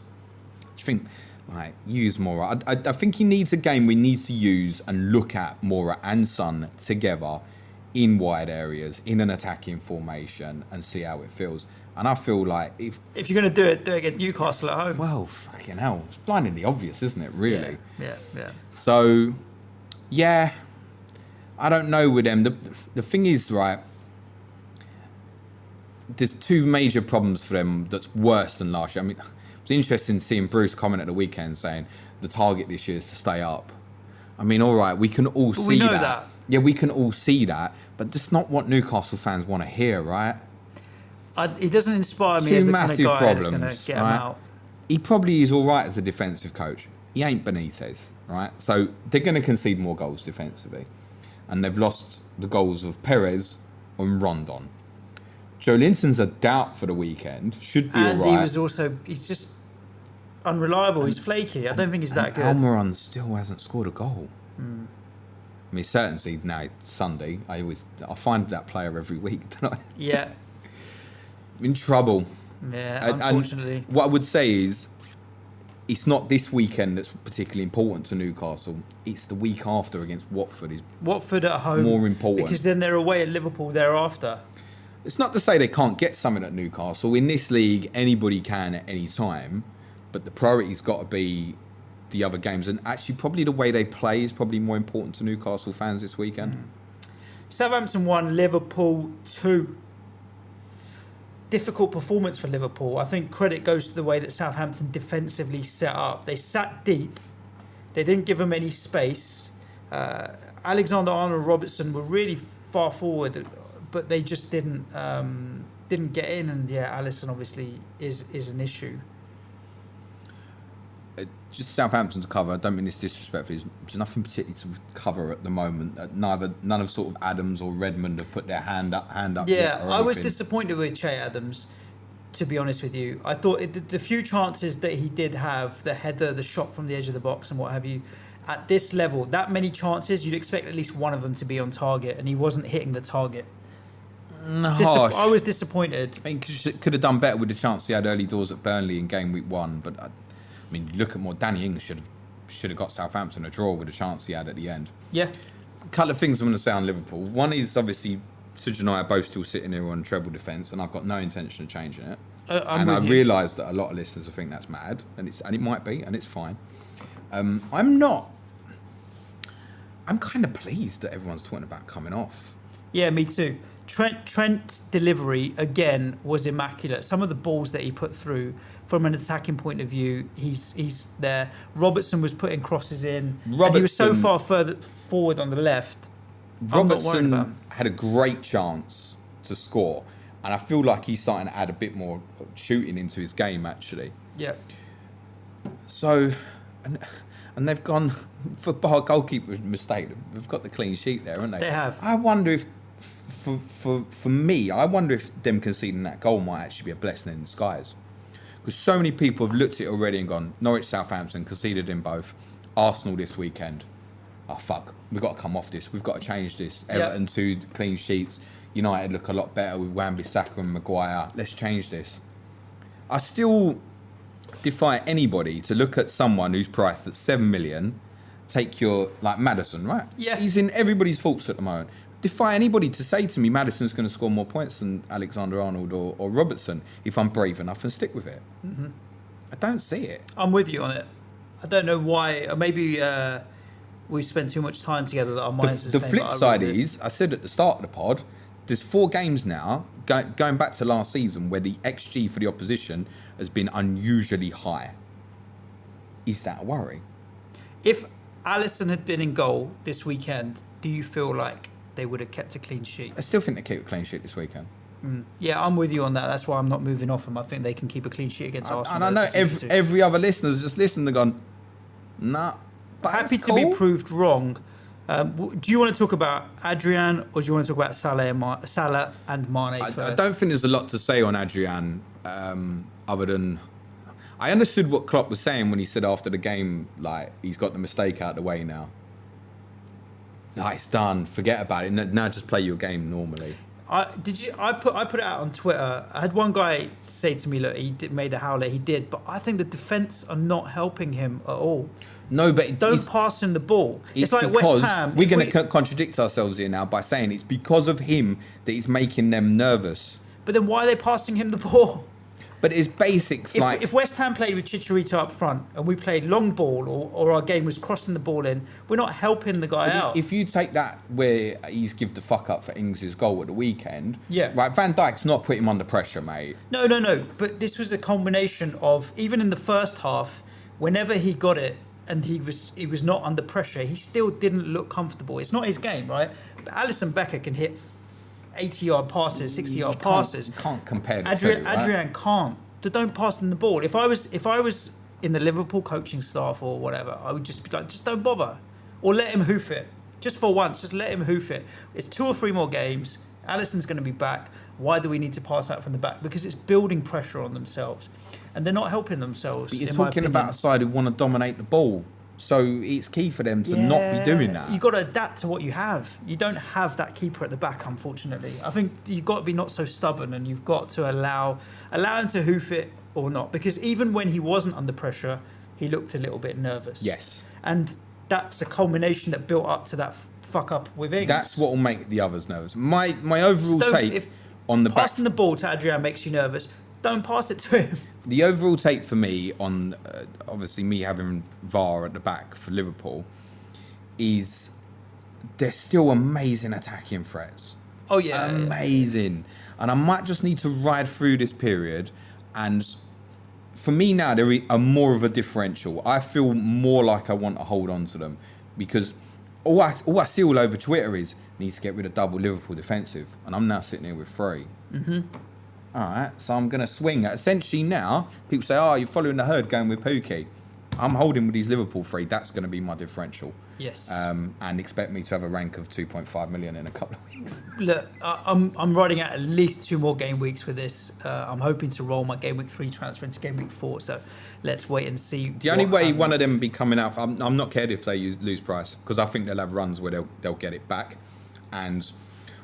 Do you think like use Moura? I think he needs a game we need to use and look at Moura and Son together in wide areas in an attacking formation and see how it feels. And I feel like if If you're going to do it against Newcastle at home. well, fucking hell, it's blindingly obvious, isn't it? Really. Yeah. So, yeah, I don't know with them. The thing is, right, there's two major problems for them that's worse than last year. I mean, it was interesting seeing Bruce comment at the weekend saying the target this year is to stay up. I mean, all right, we can all see we know that. that. Yeah, we can all see that, but that's not what Newcastle fans want to hear, right? He doesn't inspire me Two as the kind of massive guy that's going to problems, get him right? out. He probably is all right as a defensive coach. He ain't Benitez, right? So they're going to concede more goals defensively. And they've lost the goals of Perez and Rondon. Joe Linton's a doubt for the weekend. Should be And all right. he was also, he's just unreliable. He's flaky. I don't think he's that good. Almiron still hasn't scored a goal. I mean, certainly now it's Sunday. I find that player every week, don't I? Yeah. In trouble. Yeah, And unfortunately. what I would say is, it's not this weekend that's particularly important to Newcastle. It's the week after against Watford. Watford at home. more important. Because then they're away at Liverpool thereafter. It's not to say they can't get something at Newcastle. In this league, anybody can at any time. But the priority's got to be the other games. And actually, probably the way they play is probably more important to Newcastle fans this weekend. Southampton 1, Liverpool 2. Difficult performance for Liverpool. I think credit goes to the way that Southampton defensively set up. They sat deep. They didn't give them any space. Alexander-Arnold Robertson were really far forward, but they just didn't get in. And yeah, Alisson obviously is an issue. Just Southampton to cover. I don't mean this disrespectfully. There's nothing particularly to cover at the moment. None of sort of Adams or Redmond have put their hand up. Yeah, yet or I was anything. disappointed with Che Adams, to be honest with you. I thought the few chances that he did have, the header, the shot from the edge of the box and what have you, at this level, that many chances, you'd expect at least one of them to be on target, and he wasn't hitting the target. Harsh. I was disappointed. I mean, could have done better with the chance he had early doors at Burnley in game week 1. But I mean, look at more. Danny Ings should have got Southampton a draw with the chance he had at the end. Yeah. A couple of things I'm going to say on Liverpool. One is obviously Suj and I are both still sitting here on treble defence, and I've got no intention of changing it. I'm I with you. realise that a lot of listeners will think that's mad, and it might be, and it's fine. I'm not. I'm kind of pleased that everyone's talking about coming off. Yeah, me too. Trent's delivery, again, was immaculate. Some of the balls that he put through, from an attacking point of view, he's there. Robertson was putting crosses in. And he was so far further forward on the left. I'm not worried about Robertson him. had a great chance to score, and I feel like he's starting to add a bit more shooting into his game, actually. Yeah. So, and they've gone for bar goalkeeper's mistake. They've got the clean sheet there, haven't they? They have. I wonder if, for me, I wonder if them conceding that goal might actually be a blessing in disguise. Because so many people have looked at it already and gone, Norwich, Southampton, conceded in both. Arsenal this weekend. Oh, fuck. We've got to come off this. We've got to change this. Yeah. Everton 2 clean sheets. United look a lot better with Wan-Bissaka and Maguire. Let's change this. I still defy anybody to look at someone who's priced at 7 million, take your, like Maddison, right? Yeah. He's in everybody's thoughts at the moment. Defy anybody to say to me Maddison's going to score more points than Alexander-Arnold or Robertson if I'm brave enough and stick with it. Mm-hmm. I don't see it. I'm with you on it. I don't know why. Maybe we spent too much time together that our minds are The the same. flip side is, I said at the start of the pod, there's 4 games now, going back to last season, where the XG for the opposition has been unusually high. Is that a worry? If Alisson had been in goal this weekend, do you feel like they would have kept a clean sheet? I still think they keep a clean sheet this weekend. Yeah, I'm with you on that. That's why I'm not moving off them. I think they can keep a clean sheet against Arsenal. And I know every other listener's just listened and gone, nah. But happy to be proved wrong. Do you want to talk about Adrian or do you want to talk about Salah and Mane first? I don't think there's a lot to say on Adrian other than I understood what Klopp was saying when he said after the game, like, he's got the mistake out of the way now. Like, it's done. Forget about it. Now just play your game normally. I put it out on Twitter. I had one guy say to me, look, made a howler. He did, but I think the defence are not helping him at all. No, but don't pass him the ball. It's like because West Ham. We're going to contradict ourselves here now by saying it's because of him that he's making them nervous. But then why are they passing him the ball? But it's basics. If West Ham played with Chicharito up front and we played long ball or our game was crossing the ball in, we're not helping the guy out. If you take that where he's give the fuck up for Ings' goal at the weekend, yeah, right, Van Dijk's not putting him under pressure, mate. No. But this was a combination of, even in the first half, whenever he got it and he was not under pressure, he still didn't look comfortable. It's not his game, right? But Alisson Becker can hit 80-yard passes, 60-yard passes. You can't compare the Adrian, two, right? Adrian can't. Don't pass him the ball. If I was in the Liverpool coaching staff or whatever, I would just be like, just don't bother, or let him hoof it. Just for once, just let him hoof it. It's 2 or 3 more games. Alisson's going to be back. Why do we need to pass out from the back? Because it's building pressure on themselves, and they're not helping themselves. But you're talking about a side who want to dominate the ball. So it's key for them to not be doing that. You've got to adapt to what you have. You don't have that keeper at the back, unfortunately. I think you've got to be not so stubborn, and you've got to allow him to hoof it or not. Because even when he wasn't under pressure, he looked a little bit nervous. Yes. And that's a culmination that built up to that fuck up with Ings. That's what will make the others nervous. My overall take on the passing the ball to Adrian makes you nervous, don't pass it to him. The overall take for me on, obviously me having VAR at the back for Liverpool, is they're still amazing attacking threats. Oh, yeah. Amazing. And I might just need to ride through this period. And for me now, there are more of a differential. I feel more like I want to hold on to them. Because all I see all over Twitter is, needs to get rid of double Liverpool defensive. And I'm now sitting here with 3. Mm-hmm. All right, so I'm going to swing. Essentially now, people say, oh, you're following the herd going with Pookie. I'm holding with these Liverpool 3. That's going to be my differential. Yes. And expect me to have a rank of 2.5 million in a couple of weeks. Look, I'm riding out at least 2 more game weeks with this. I'm hoping to roll my game week 3 transfer into game week 4. So let's wait and see. The only way one of them be coming out, I'm not cared if they lose price, because I think they'll have runs where they'll get it back. And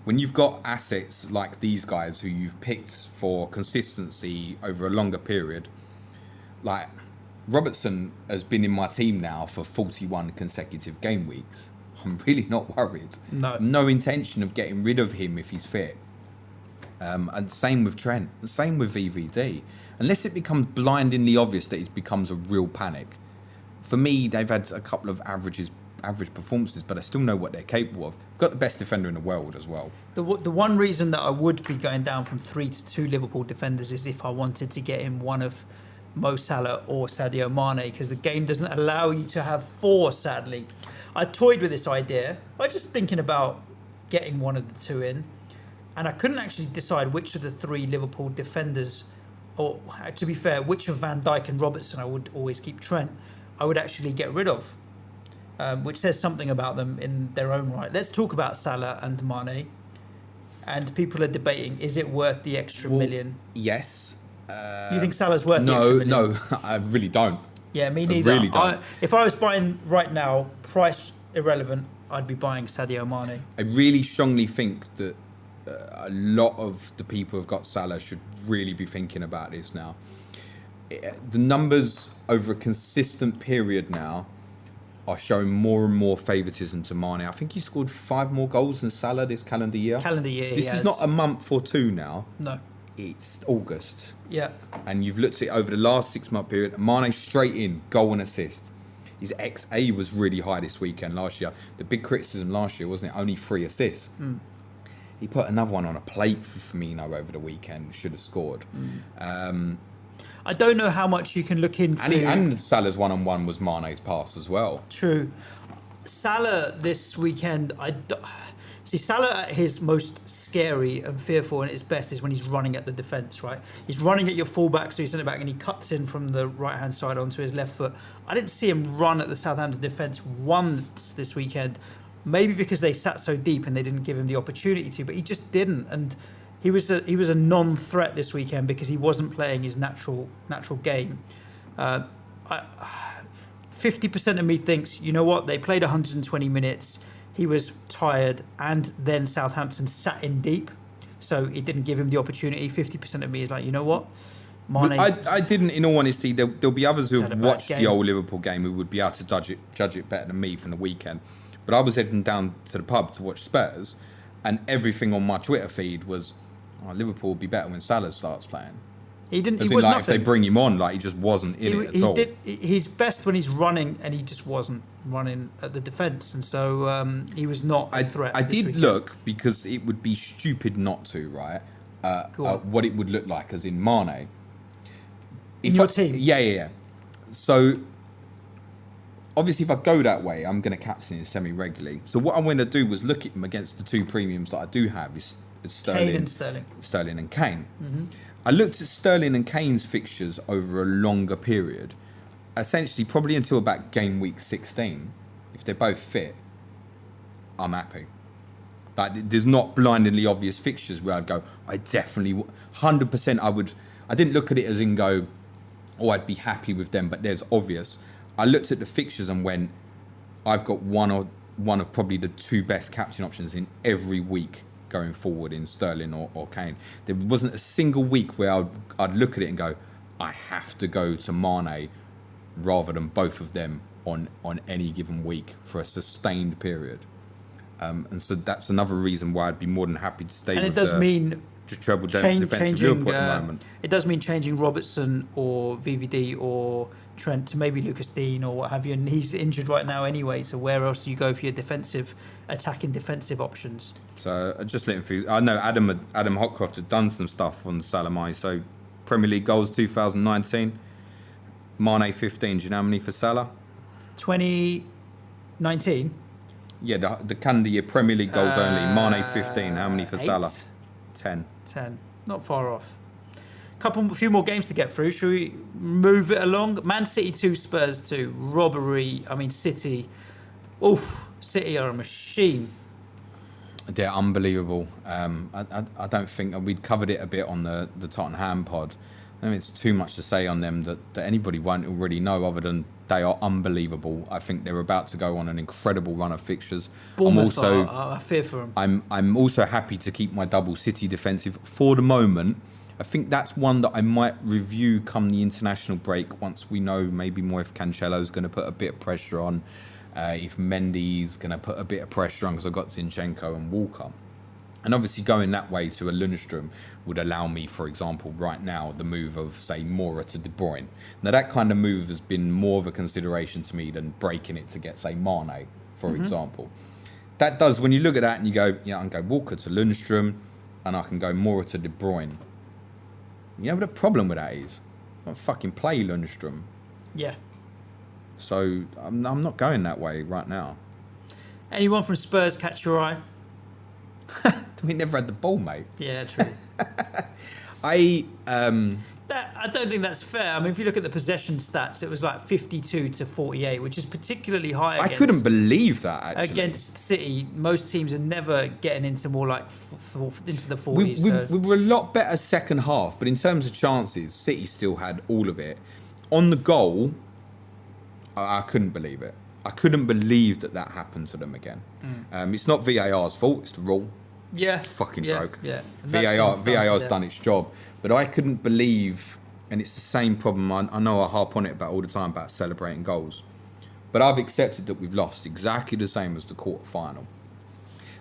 when you've got assets like these guys who you've picked for consistency over a longer period, like Robertson has been in my team now for 41 consecutive game weeks. I'm really not worried. No intention of getting rid of him if he's fit. And same with Trent. And same with VVD. Unless it becomes blindingly obvious that it becomes a real panic. For me, they've had a couple of average performances, but I still know what they're capable of. Got the best defender in the world as well. The one reason that I would be going down from 3 to 2 Liverpool defenders is if I wanted to get in one of Mo Salah or Sadio Mane, because the game doesn't allow you to have 4, sadly. I toyed with this idea. I was just thinking about getting one of the 2 in, and I couldn't actually decide which of the 3 Liverpool defenders, or to be fair, which of Van Dijk and Robertson I would always keep. Trent I would actually get rid of. Which says something about them in their own right. Let's talk about Salah and Mane. And people are debating, is it worth the extra million? Yes. You think Salah's worth the extra million? No, I really don't. Yeah, me neither. I really don't. If I was buying right now, price irrelevant, I'd be buying Sadio Mane. I really strongly think that a lot of the people who've got Salah should really be thinking about this now. The numbers over a consistent period now are showing more and more favouritism to Mane. I think he scored 5 more goals than Salah this calendar year. This is not a month or two now. No. It's August. Yeah. And you've looked at it over the last 6-month period. Mane straight in, goal and assist. His XA was really high this weekend last year. The big criticism last year, wasn't it? Only 3 assists. He put another one on a plate for Firmino over the weekend. Should have scored. I don't know how much you can look into... And Salah's one-on-one was Mane's pass as well. True. Salah this weekend, see, Salah at his most scary and fearful and at his best is when he's running at the defence, right? He's running at your fullback, so he's sent it back and he cuts in from the right-hand side onto his left foot. I didn't see him run at the Southampton defence once this weekend, maybe because they sat so deep and they didn't give him the opportunity to, but he just didn't. And he was a non-threat this weekend because he wasn't playing his natural game. 50% of me thinks, you know what, they played 120 minutes, he was tired, and then Southampton sat in deep, so it didn't give him the opportunity. 50% of me is like, you know what, Mane... I didn't, in all honesty, there'll be others who have watched the game. old Liverpool game who would be able to judge it better than me from the weekend. But I was heading down to the pub to watch Spurs, and everything on my Twitter feed was, Liverpool will be better when Salah starts playing. He didn't. As He in, was like, nothing. if they bring him on, like, he just wasn't in it at all. He's best when he's running, and he just wasn't running at the defence, and so he was not a threat. I this did weekend. look, because it would be stupid not to, right? What it would look like, as in Mane. In your team? Yeah. So, obviously, if I go that way, I'm going to captain him semi-regularly. So what I'm going to do was look at him against the 2 premiums that I do have, is Sterling and Kane. Mm-hmm. I looked at Sterling and Kane's fixtures over a longer period, essentially probably until about game week 16. If they're both fit, I'm happy. But there's not blindingly obvious fixtures where I'd go, I definitely, 100% I didn't look at it as in go, I'd be happy with them, but there's obvious. I looked at the fixtures and went, I've got one of probably the 2 best captain options in every week going forward in Sterling or Kane. There wasn't a single week where I'd look at it and go, I have to go to Mane rather than both of them on any given week for a sustained period. And so that's another reason why I'd be more than happy to stay with it does mean treble defensive Liverpool at the moment. It does mean changing Robertson or VVD or Trent to maybe Lucas Dean or what have you, and he's injured right now anyway, so where else do you go for your attacking defensive options? So just letting through, I know Adam Hotcroft had done some stuff on Salah. So Premier League goals 2019, Mane 15. Do you know how many for Salah? 2019. Yeah, the calendar year Premier League goals only. Mane 15. How many for 8? Salah? 10. Not far off. A few more games to get through. Should we move it along? Man City 2, Spurs 2. Robbery. I mean, City. City are a machine. They're unbelievable. I don't think we'd covered it a bit on the Tottenham pod. I mean, it's too much to say on them that anybody won't already know, other than they are unbelievable. I think they're about to go on an incredible run of fixtures. Bournemouth I fear for them. I'm also happy to keep my double City defensive for the moment. I think that's one that I might review come the international break, once we know maybe more if Cancelo's going to put a bit of pressure on, if Mendy's going to put a bit of pressure on, because I've got Zinchenko and Walker. And obviously going that way to a Lundstrom would allow me, for example, right now, the move of, say, Moura to De Bruyne. Now, that kind of move has been more of a consideration to me than breaking it to get, say, Mane, for example. That does, when you look at that and you go, I can go Walker to Lundstrom and I can go Moura to De Bruyne. You know what the problem with that is? I don't fucking play Lundstrom. Yeah. So I'm not going that way right now. Anyone from Spurs catch your eye? We never had the ball, mate. Yeah, true. I don't think that's fair. I mean, if you look at the possession stats, it was like 52 to 48, which is particularly high. I couldn't believe that, actually. Against City, most teams are never getting into more like into the 40s. We were a lot better second half, but in terms of chances, City still had all of it. On the goal, I couldn't believe it. I couldn't believe that happened to them again. It's not VAR's fault, it's the rule. Yeah. Fucking yeah, joke. Yeah. And that's been VAR's to done its job, but I couldn't believe, and it's the same problem. I know I harp on it about all the time about celebrating goals, but I've accepted that we've lost exactly the same as the quarter-final.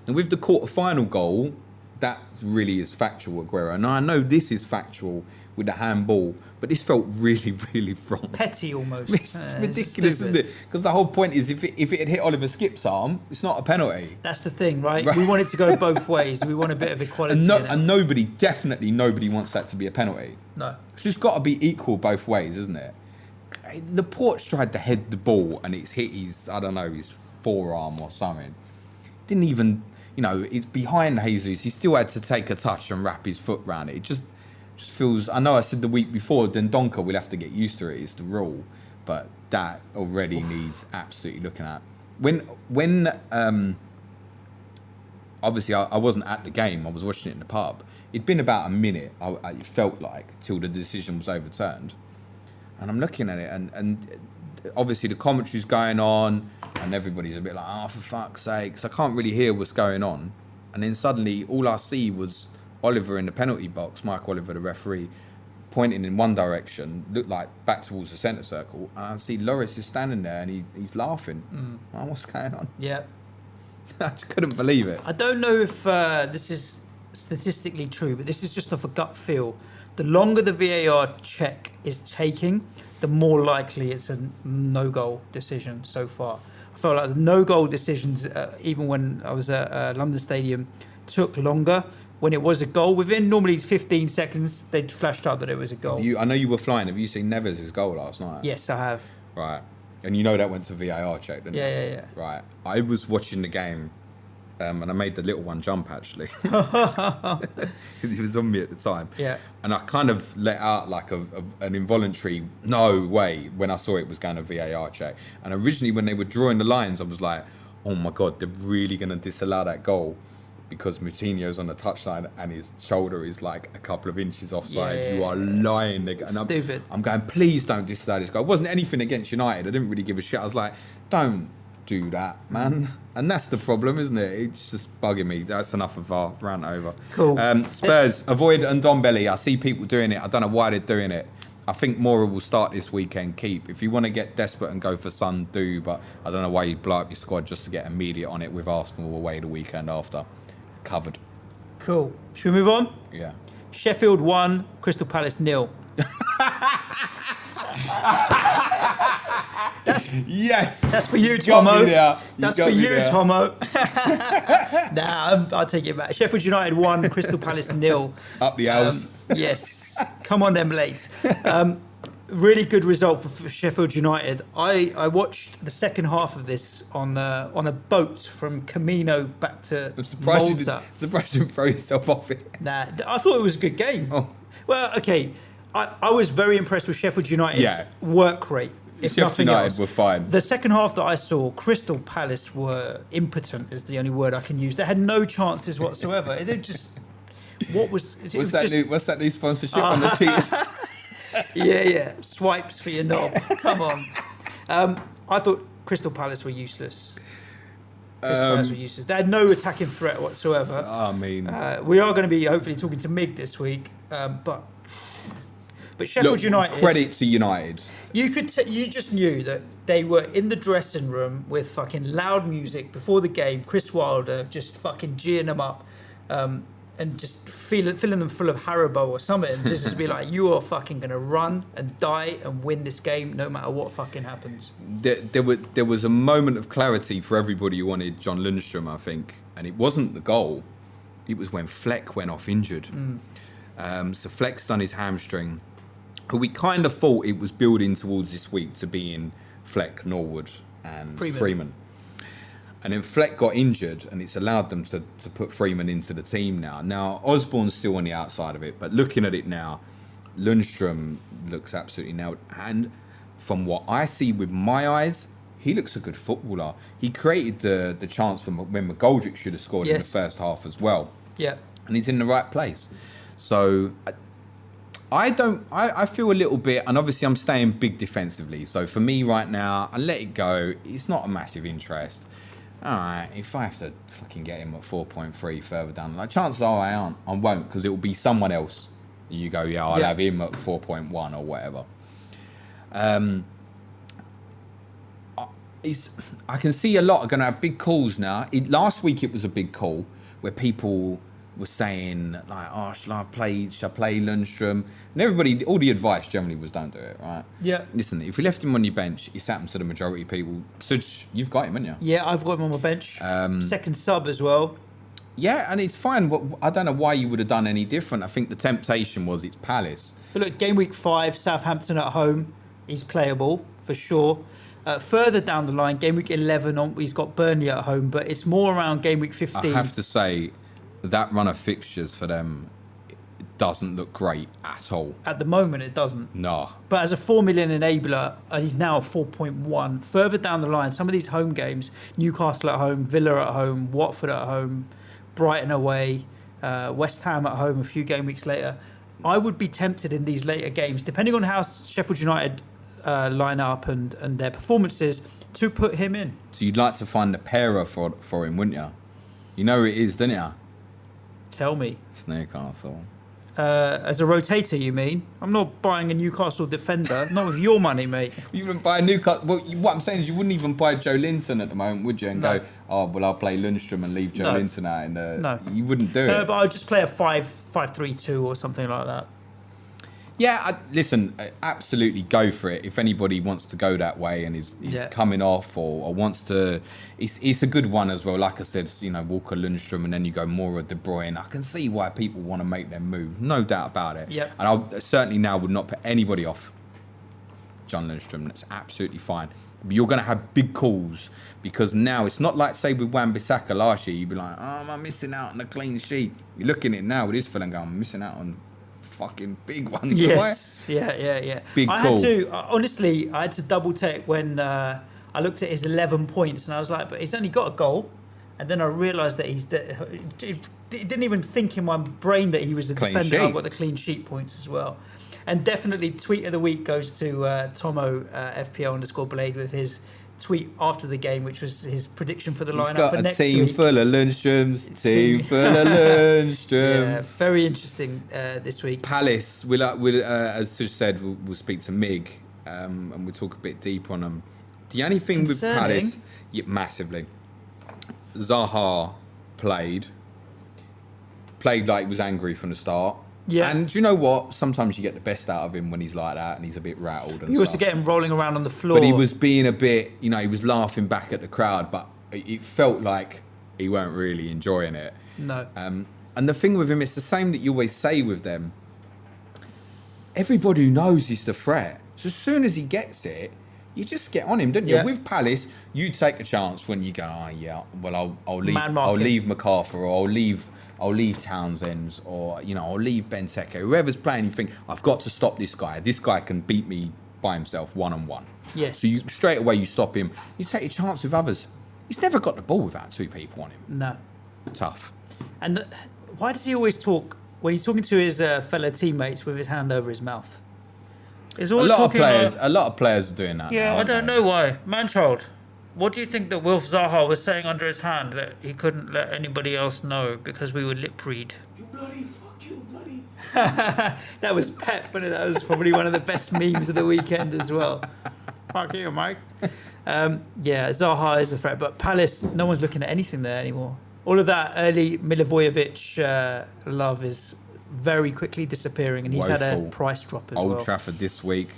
And with the quarter-final goal, that really is factual, Aguero. And I know this is factual with the handball, but this felt really, really wrong. petty almost. It's ridiculous, isn't it? Because the whole point is if it had hit Oliver Skipp's arm, it's not a penalty. That's the thing, right? We want it to go both ways. We want a bit of equality. And definitely nobody wants that to be a penalty. No. It's just got to be equal both ways, isn't it? Laporte's tried to head the ball and it's hit his forearm or something. Didn't even, it's behind Jesus. He still had to take a touch and wrap his foot round it. It just feels, I know I said the week before, Dendonka, we'll have to get used to it, it's the rule. But that already needs absolutely looking at. When obviously I wasn't at the game, I was watching it in the pub. It'd been about a minute, it felt like, till the decision was overturned. And I'm looking at it, and obviously the commentary's going on, and everybody's a bit like, oh, for fuck's sake, 'cause I can't really hear what's going on. And then suddenly, all I see was Oliver in the penalty box, Mike Oliver, the referee, pointing in one direction, looked like back towards the centre circle, and I see Lloris is standing there, and he's laughing. Oh, what's going on? Yeah. I just couldn't believe it. I don't know if this is statistically true, but this is just off a gut feel. The longer the VAR check is taking, the more likely it's a no-goal decision so far. I felt like the no-goal decisions, even when I was at London Stadium, took longer. When it was a goal, within normally 15 seconds, they'd flashed up that it was a goal. I know you were flying. Have you seen Neves' goal last night? Yes, I have. Right. And that went to VAR check, didn't it? Yeah. Right. I was watching the game, and I made the little one jump, actually. He was on me at the time. Yeah. And I kind of let out like an involuntary no way when I saw it was going to VAR check. And originally when they were drawing the lines, I was like, oh my God, they're really going to disallow that goal because Moutinho's on the touchline and his shoulder is like a couple of inches offside. Yeah. You are lying. And Stupid. I'm going, please don't disallow this goal. It wasn't anything against United. I didn't really give a shit. I was like, don't do that, man. And that's the problem, isn't it? It's just bugging me. That's enough of our rant over. Cool. Spurs, avoid Ndombele. I see people doing it. I don't know why they're doing it. I think Mora will start this weekend. Keep. If you want to get desperate and go for Son, do. But I don't know why you'd blow up your squad just to get immediate on it with Arsenal away the weekend after. Covered. Cool. Should we move on? Yeah. Sheffield 1, Crystal Palace 0. Yes. That's for you, got Tomo. me there. That's got for me you, there. Tomo. I'll take it back. Sheffield United 1, Crystal Palace 0. Up the L's. Yes. Come on, them blades. Really good result for Sheffield United. I watched the second half of this on a boat from Camino back to I'm surprised Malta. you didn't throw yourself off it. Nah, I thought it was a good game. Oh. Well, okay. I was very impressed with Sheffield United's work rate. If Sheffield nothing United else, were fine. The second half that I saw, Crystal Palace were impotent. Is the only word I can use. They had no chances whatsoever. They just what's that new sponsorship on the cheese? Yeah. Swipes for your knob. Come on. I thought Crystal Palace were useless. They had no attacking threat whatsoever. I mean, we are going to be hopefully talking to Mig this week, but Sheffield United. Credit to United. You just knew that they were in the dressing room with fucking loud music before the game. Chris Wilder just fucking geeing them up, and just filling them full of Haribo or something, and just be like, you are fucking gonna run and die and win this game no matter what fucking happens. There was a moment of clarity for everybody who wanted John Lundstrom, I think, and it wasn't the goal. It was when Fleck went off injured. So Fleck's done his hamstring. But we kind of thought it was building towards this week to being Fleck, Norwood and Freeman. And then Fleck got injured and it's allowed them to put Freeman into the team now. Now, Osborne's still on the outside of it, but looking at it now, Lundstrom looks absolutely nailed. And from what I see with my eyes, he looks a good footballer. He created the chance from when McGoldrick should have scored in the first half as well. Yeah. And he's in the right place. So I feel a little bit, and obviously I'm staying big defensively. So for me right now, I let it go. It's not a massive interest. all right, if I have to fucking get him at 4.3 further down, like chances are I won't, because it will be someone else. You go, yeah, I'll have him at 4.1 or whatever. I can see a lot are going to have big calls now. Last week it was a big call where people were saying like, "Oh, shall I play Lundstram?" And everybody, all the advice generally was, "Don't do it." Right? Yeah. Listen, if you left him on your bench, it's happened to the majority of people. So you've got him, haven't you? Yeah, I've got him on my bench. Second sub as well. Yeah, and it's fine. But I don't know why you would have done any different. I think the temptation was it's Palace. But look, game week 5, Southampton at home, he's playable for sure. Further down the line, game week 11, he's got Burnley at home, but it's more around game week 15. I have to say, that run of fixtures for them doesn't look great at all. At the moment, it doesn't. No. But as a 4 million enabler, and he's now at 4.1, further down the line, some of these home games, Newcastle at home, Villa at home, Watford at home, Brighton away, West Ham at home a few game weeks later, I would be tempted in these later games, depending on how Sheffield United line up and their performances, to put him in. So you'd like to find a pairer for him, wouldn't you? You know who it is, don't you? Tell me. It's Newcastle. As a rotator, you mean? I'm not buying a Newcastle defender. Not with your money, mate. You wouldn't buy a Newcastle. Well, what I'm saying is you wouldn't even buy Joe Linton at the moment, would you? And No. go, oh, well, I'll play Lundstram and leave Joe No. Linton out in the... No. You wouldn't do No, it. but I'll just play a 5-3-2 or something like that. Yeah, listen, absolutely go for it. If anybody wants to go that way and is coming off or wants to... It's a good one as well. Like I said, you know, Walker, Lundstram, and then you go more of De Bruyne. I can see why people want to make their move. No doubt about it. Yep. And I certainly now would not put anybody off John Lundstram. That's absolutely fine. But you're going to have big calls because now it's not like, say, with Wan-Bissaka last year. You'd be like, oh, am I missing out on a clean sheet? You're looking at it now with this fella going, I'm missing out on fucking big ones. Yes. Yeah. Big I call. had to, honestly, I had to double check when I looked at his 11 points and I was like, but he's only got a goal. And then I realised that it didn't even think in my brain that he was a Clean defender. sheet. I've got the clean sheet points as well. And definitely tweet of the week goes to Tomo FPL_Blade with his tweet after the game, which was his prediction for the He's lineup got for a next team week. full of Lundstrams. Team full of Yeah, Lundstrams. very interesting this week. Palace, we'll as Suj said, we'll speak to Mig and we'll talk a bit deep on them. The only thing with Concerning? Palace, massively, Zaha played like he was angry from the start. Yeah. And do you know what? Sometimes you get the best out of him when he's like that and he's a bit rattled and You also stuff. get him rolling around on the floor. But he was being a bit, he was laughing back at the crowd, but it felt like he weren't really enjoying it. No. And the thing with him, it's the same that you always say with them. Everybody who knows he's the threat. So as soon as he gets it, you just get on him, don't you? Yeah. With Palace, you take a chance when you go, well, I'll leave, Man I'll marking. leave MacArthur, or I'll leave Townsend, or I'll leave Benteke. Whoever's playing, you think I've got to stop this guy. This guy can beat me by himself, 1-on-1. Yes. So you straight away you stop him. You take a chance with others. He's never got the ball without two people on him. No. Tough. And why does he always talk when he's talking to his fellow teammates with his hand over his mouth? He's A always lot of talking players, like- a lot of players are doing that. Yeah, now, I aren't don't they? know why. Manchild, what do you think that Wilf Zaha was saying under his hand that he couldn't let anybody else know because we would lip read? You bloody fuck you, bloody. That was Pep, wasn't it? That was probably one of the best memes of the weekend as well. Fuck you, Mike. Yeah, Zaha is a threat, but Palace, no one's looking at anything there anymore. All of that early Milivojevic love is very quickly disappearing, and he's had a Woeful. price drop as Old well. Trafford this week.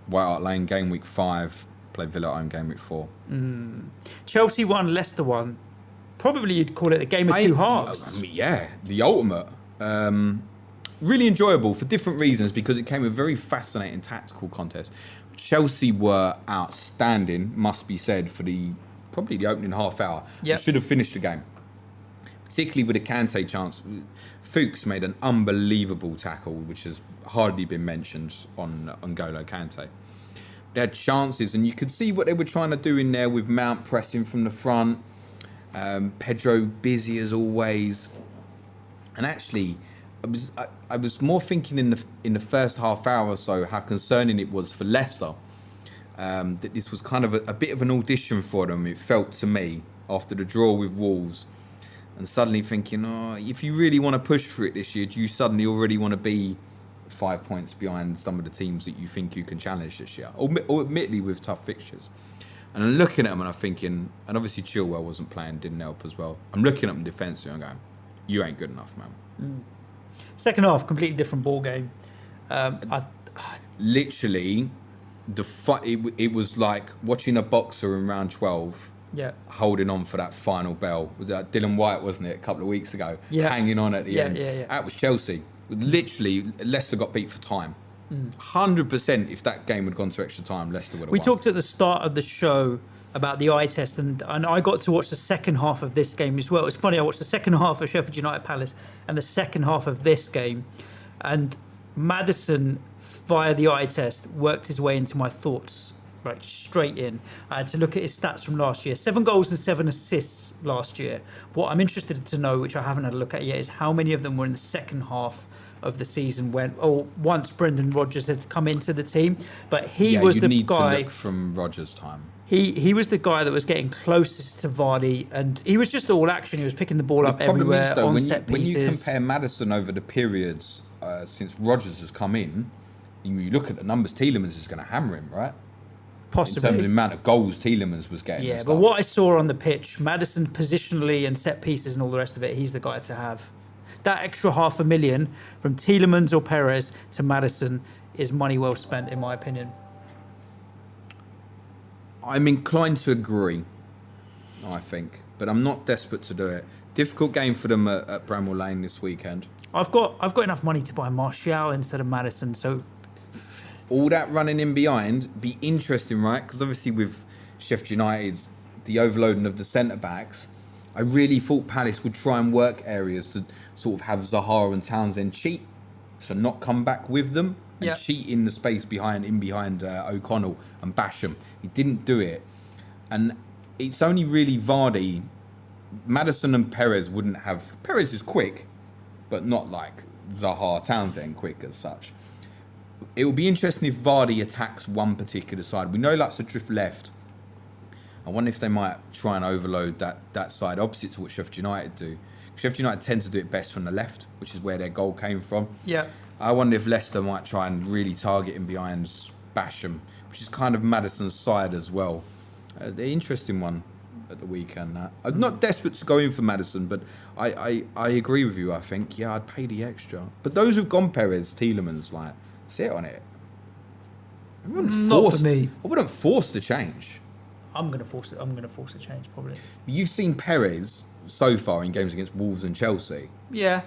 White Hart Lane game week 5. Play Villa at home game week 4. Chelsea won, Leicester won. Probably you'd call it a game of two halves. I mean, yeah, the ultimate. Really enjoyable for different reasons because it came a very fascinating tactical contest. Chelsea were outstanding, must be said, for probably the opening half hour. Yep. They should have finished the game. Particularly with a Kante chance. Fuchs made an unbelievable tackle, which has hardly been mentioned on N'Golo Kante. They had chances, and you could see what they were trying to do in there with Mount pressing from the front. Pedro busy as always. And actually, I was more thinking in the first half hour or so how concerning it was for Leicester. That this was kind of a bit of an audition for them, it felt to me, after the draw with Wolves, and suddenly thinking, if you really want to push for it this year, do you suddenly already want to be 5 points behind some of the teams that you think you can challenge this year, or admittedly with tough fixtures? And I'm looking at them and I'm thinking, and obviously Chilwell wasn't playing, didn't help as well. I'm looking at them defensively and I'm going, you ain't good enough, man. Second half, completely different ball game. Literally, it was like watching a boxer in round 12 holding on for that final bell. Dylan White, wasn't it, a couple of weeks ago, hanging on at the end. That was Chelsea. Literally, Leicester got beat for time. 100%, if that game had gone to extra time, Leicester would have won. We talked at the start of the show about the eye test, and I got to watch the second half of this game as well. It's funny, I watched the second half of Sheffield United Palace and the second half of this game, and Maddison, via the eye test, worked his way into my thoughts, right, straight in. I had to look at his stats from last year. 7 goals and 7 assists last year. What I'm interested to know, which I haven't had a look at yet, is how many of them were in the second half of the season once Brendan Rodgers had come into the team. But he was the guy... you need to look from Rodgers' time. He was the guy that was getting closest to Vardy, and he was just all action. He was picking the ball up everywhere, on set pieces. When you compare Maddison over the periods since Rodgers has come in, and you look at the numbers, Tielemans is going to hammer him, right? Possibly. In terms of the amount of goals Tielemans was getting. Yeah, but what I saw on the pitch, Maddison positionally and set pieces and all the rest of it, he's the guy to have. That extra $500,000 from Tielemans or Perez to Maddison is money well spent, in my opinion. I'm inclined to agree, I think, but I'm not desperate to do it. Difficult game for them at Bramall Lane this weekend. I've got enough money to buy Martial instead of Maddison, so all that running in behind be interesting, right? Because obviously with Sheffield United's the overloading of the centre backs, I really thought Palace would try and work areas to sort of have Zaha and Townsend cheat, so not come back with them and cheat in the space behind O'Connell and Basham. He didn't do it, and it's only really Vardy, Maddison and Perez wouldn't have. Perez is quick, but not like Zaha Townsend quick as such. It will be interesting if Vardy attacks one particular side. We know likes to drift left. I wonder if they might try and overload that side opposite to what Sheffield United do. Sheffield United tend to do it best from the left, which is where their goal came from. Yeah. I wonder if Leicester might try and really target him behind Basham, which is kind of Maddison's side as well. The interesting one at the weekend. I'm not desperate to go in for Maddison, but I agree with you. I think, I'd pay the extra. But those who've gone Perez, Tielemans, like, sit on it. Not for me. I wouldn't force the change. I'm going to force it. I'm going to force a change, probably. You've seen Perez so far in games against Wolves and Chelsea. Yeah.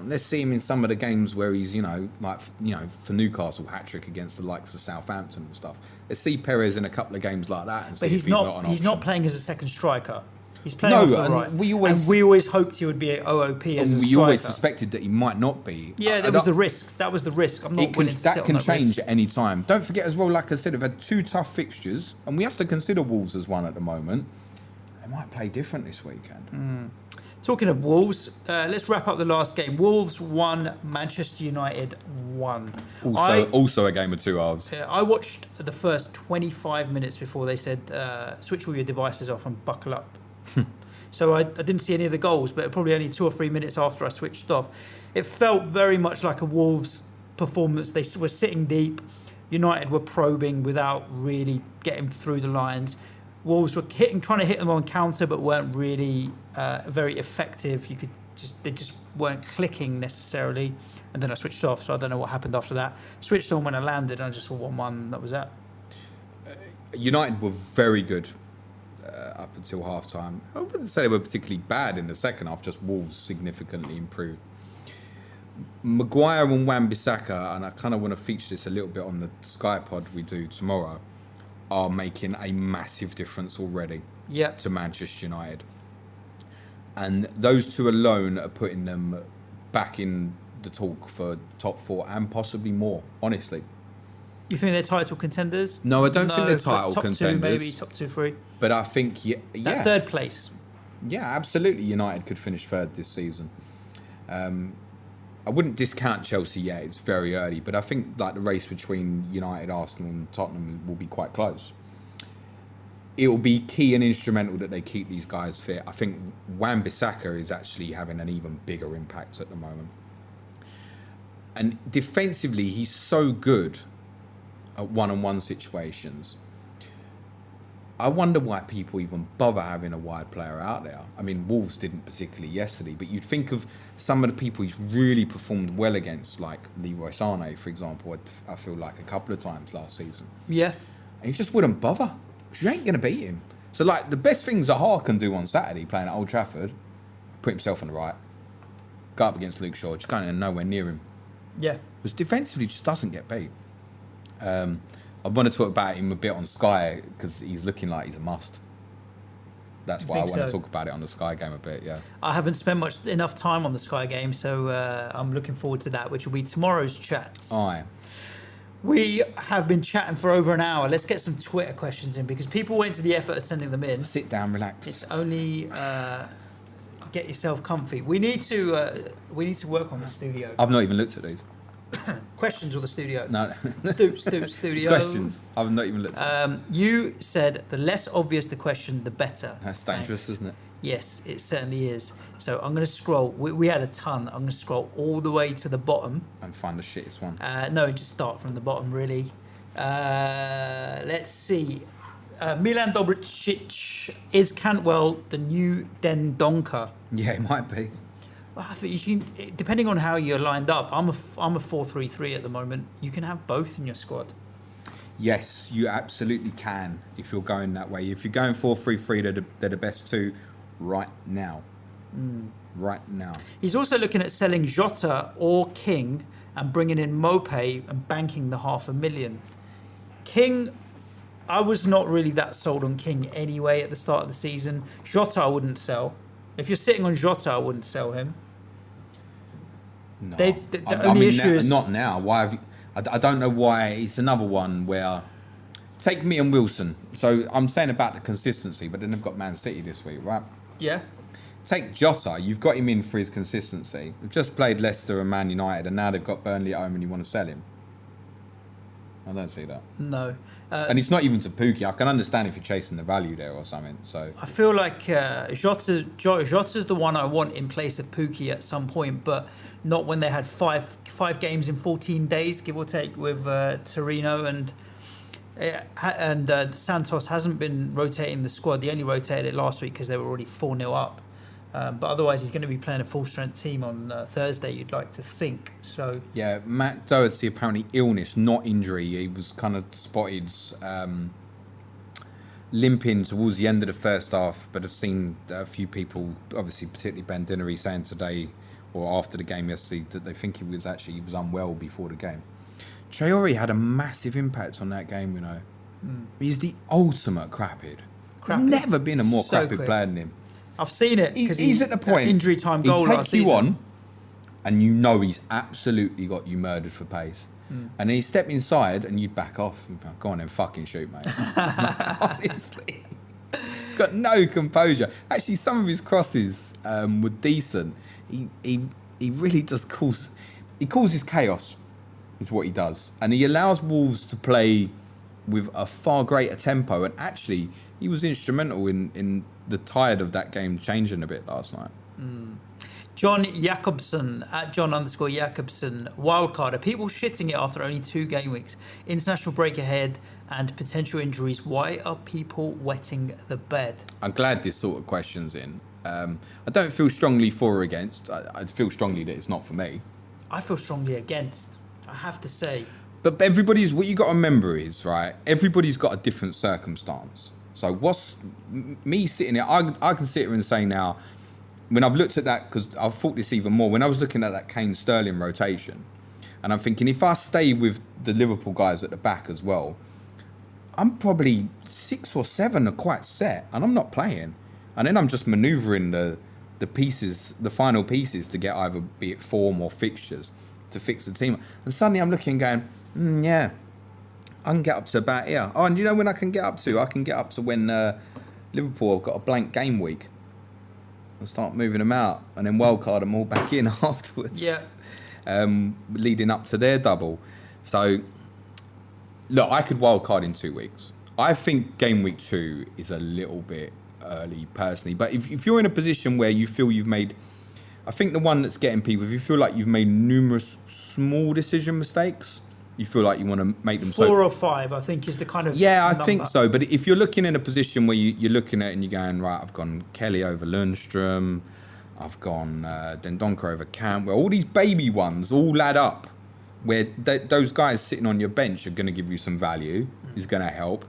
Let's see him in some of the games where he's, for Newcastle, hat-trick against the likes of Southampton and stuff. Let's see Perez in a couple of games like that and see if he's not an option. He's not playing as a second striker. He's playing off the right. We always hoped he would be an OOP as a striker. We always suspected that he might not be. Yeah, that was the risk. That was the risk. I'm not willing to sit on that risk. That can change at any time. Don't forget as well, like I said, we've had 2 tough fixtures, and we have to consider Wolves as one at the moment. They might play different this weekend. Talking of Wolves, let's wrap up the last game. Wolves 1, Manchester United 1. Also a game of 2 halves. I watched the first 25 minutes before they said, switch all your devices off and buckle up. So I didn't see any of the goals, but probably only 2 or 3 minutes after I switched off. It felt very much like a Wolves performance. They were sitting deep. United were probing without really getting through the lines. Wolves were trying to hit them on counter, but weren't really very effective. They just weren't clicking necessarily. And then I switched off, so I don't know what happened after that. Switched on when I landed, and I just saw 1-1. That was that. United were very good up until half-time. I wouldn't say they were particularly bad in the second half, just Wolves significantly improved. Maguire and Wan-Bissaka, and I kind of want to feature this a little bit on the Sky Pod we do tomorrow, are making a massive difference already to Manchester United. And those 2 alone are putting them back in the talk for top 4 and possibly more, honestly. You think they're title contenders? No, I don't think they're title top contenders. 2, maybe top 2, 3. But I think, That third place. Yeah, absolutely. United could finish 3rd this season. I wouldn't discount Chelsea yet. It's very early. But I think like the race between United, Arsenal and Tottenham will be quite close. it will be key and instrumental that they keep these guys fit. I think Wan-Bissaka is actually having an even bigger impact at the moment. And defensively, he's so good at one-on-one situations. I wonder why people even bother having a wide player out there. I mean, Wolves didn't particularly yesterday, but you'd think of some of the people he's really performed well against, like Leroy Sané, for example, I feel like a couple of times last season. Yeah. And he just wouldn't bother. You ain't going to beat him. So, like, the best things Zaha can do on Saturday, playing at Old Trafford, put himself on the right, go up against Luke Shaw, just kind of nowhere near him. Yeah. Because defensively just doesn't get beat. I want to talk about him a bit on Sky because he's looking like he's a must. That's why I want to talk about it on the Sky game a bit, yeah. I haven't spent enough time on the Sky game, so I'm looking forward to that, which will be tomorrow's chat. Aye. We have been chatting for over an hour. Let's get some Twitter questions in because people went to the effort of sending them in. Sit down, relax. It's only get yourself comfy. We need to work on the studio. I've not even looked at these. Questions or the studio? No. Studio. Questions. I've not even looked at them. You said the less obvious the question, the better. That's dangerous, Thanks. isn't it? Yes, it certainly is. So I'm going to scroll. We had a ton. I'm going to scroll all the way to the bottom. And find the shittest one. No, just start from the bottom, really. Let's see. Milan Dobricic, is Cantwell the new Dendonka? Yeah, it might be. Well, I think you can, depending on how you're lined up. I'm a 4-3-3 at the moment. You can have both in your squad. Yes, you absolutely can if you're going that way. If you're going 4-3-3, they're the best two right now. Right now. He's also looking at selling Jota or King and bringing in Mopé and banking the $500,000. King, I was not really that sold on King anyway at the start of the season. Jota I wouldn't sell. If you're sitting on Jota, I wouldn't sell him. No. The only issue is... Not now. Why have you... I don't know why. It's another one where... Take me and Wilson. So I'm saying about the consistency, but then they've got Man City this week, right? Yeah. Take Jota. You've got him in for his consistency. They've just played Leicester and Man United, and now they've got Burnley at home and you want to sell him. I don't see that. No. And it's not even to Pookie. I can understand if you're chasing the value there or something. So I feel like Jota's the one I want in place of Pookie at some point, but not when they had five games in 14 days, give or take, with Torino and Santos hasn't been rotating the squad. They only rotated it last week because they were already 4-0 up. But otherwise, he's going to be playing a full-strength team on Thursday, you'd like to think. So yeah, Matt Doherty apparently illness, not injury. He was kind of spotted limping towards the end of the first half, but I've seen a few people, obviously particularly Ben Dinnery, saying today or after the game yesterday that they think he was unwell before the game. Traore had a massive impact on that game, you know. He's the ultimate crapid. There's never been a more crapid player than him. I've seen it because he's at the point injury time goal he last takes you season. on, and you know he's absolutely got you murdered for pace. And then he step inside and you back off. Go on then, fucking shoot, mate. Honestly, he's got no composure. Actually, some of his crosses were decent. He really does cause. He causes chaos, is what he does, and he allows Wolves to play with a far greater tempo. And actually, he was instrumental in the tide of that game changing a bit last night. John Jakobsen, at John_Jakobsen, wildcard. Are people shitting it after only 2 game weeks? International break ahead and potential injuries. Why are people wetting the bed? I'm glad this sort of question's in. I don't feel strongly for or against. I feel strongly that it's not for me. I feel strongly against, I have to say. But what you got to remember is, right, everybody's got a different circumstance. So what's me sitting here, I can sit here and say now, when I've looked at that, because I've thought this even more, when I was looking at that Kane-Sterling rotation, and I'm thinking, if I stay with the Liverpool guys at the back as well, I'm probably 6 or 7 are quite set, and I'm not playing. And then I'm just manoeuvring the pieces, the final pieces to get either, be it form or fixtures, to fix the team. And suddenly I'm looking and going, yeah, I can get up to about here. Oh, and you know when I can get up to? I can get up to when Liverpool have got a blank game week and start moving them out and then wildcard them all back in afterwards. Yeah. Leading up to their double. So, look, I could wildcard in 2 weeks. I think game week 2 is a little bit early, personally. But if you're in a position where you feel you've made, I think the one that's getting people, if you feel like you've made numerous small decision mistakes, you feel like you want to make them 4 or 5, I think, is the kind of I number. think so. But if you're looking in a position where you're looking at it and you're going, right, I've gone Kelly over Lundstrom, I've gone Dendoncker over Cantwell, all these baby ones all add up, where those guys sitting on your bench are going to give you some value, is going to help.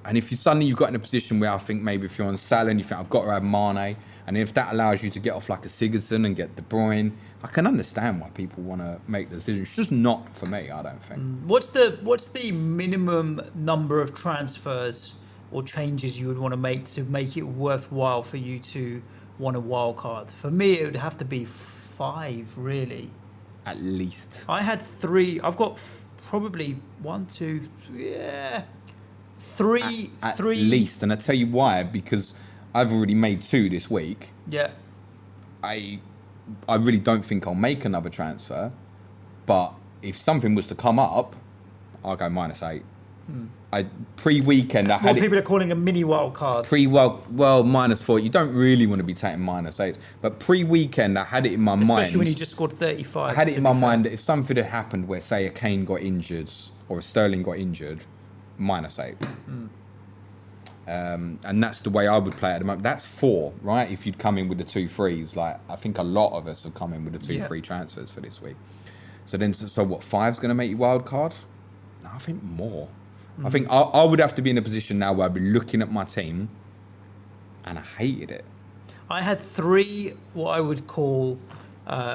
And if you've got in a position where I think maybe if you're on Salah and you think I've got to have Mane, and if that allows you to get off like a Sigurdsson and get De Bruyne, I can understand why people want to make the decision. It's just not for me, I don't think. What's the minimum number of transfers or changes you would want to make it worthwhile for you to want a wild card? For me, it would have to be 5, really. At least. I had 3. I've got probably 1, 2, 3. At least. And I tell you why, because I've already made 2 this week. Yeah. I really don't think I'll make another transfer, but if something was to come up, I'll go -8. Pre-weekend, I had people are calling a mini wild card. well, -4. You don't really want to be taking -8s, but pre-weekend, I had it in my mind. Especially when you just scored 35. I had it in my mind that if something had happened where, say, a Kane got injured or a Sterling got injured, -8. And that's the way I would play it at the moment. That's 4, right? If you'd come in with the 2 threes, like I think a lot of us have come in with the 2 free transfers for this week. So what? 5's going to make you wild card? No, I think more. I think I would have to be in a position now where I'd be looking at my team, and I hated it. I had 3 what I would call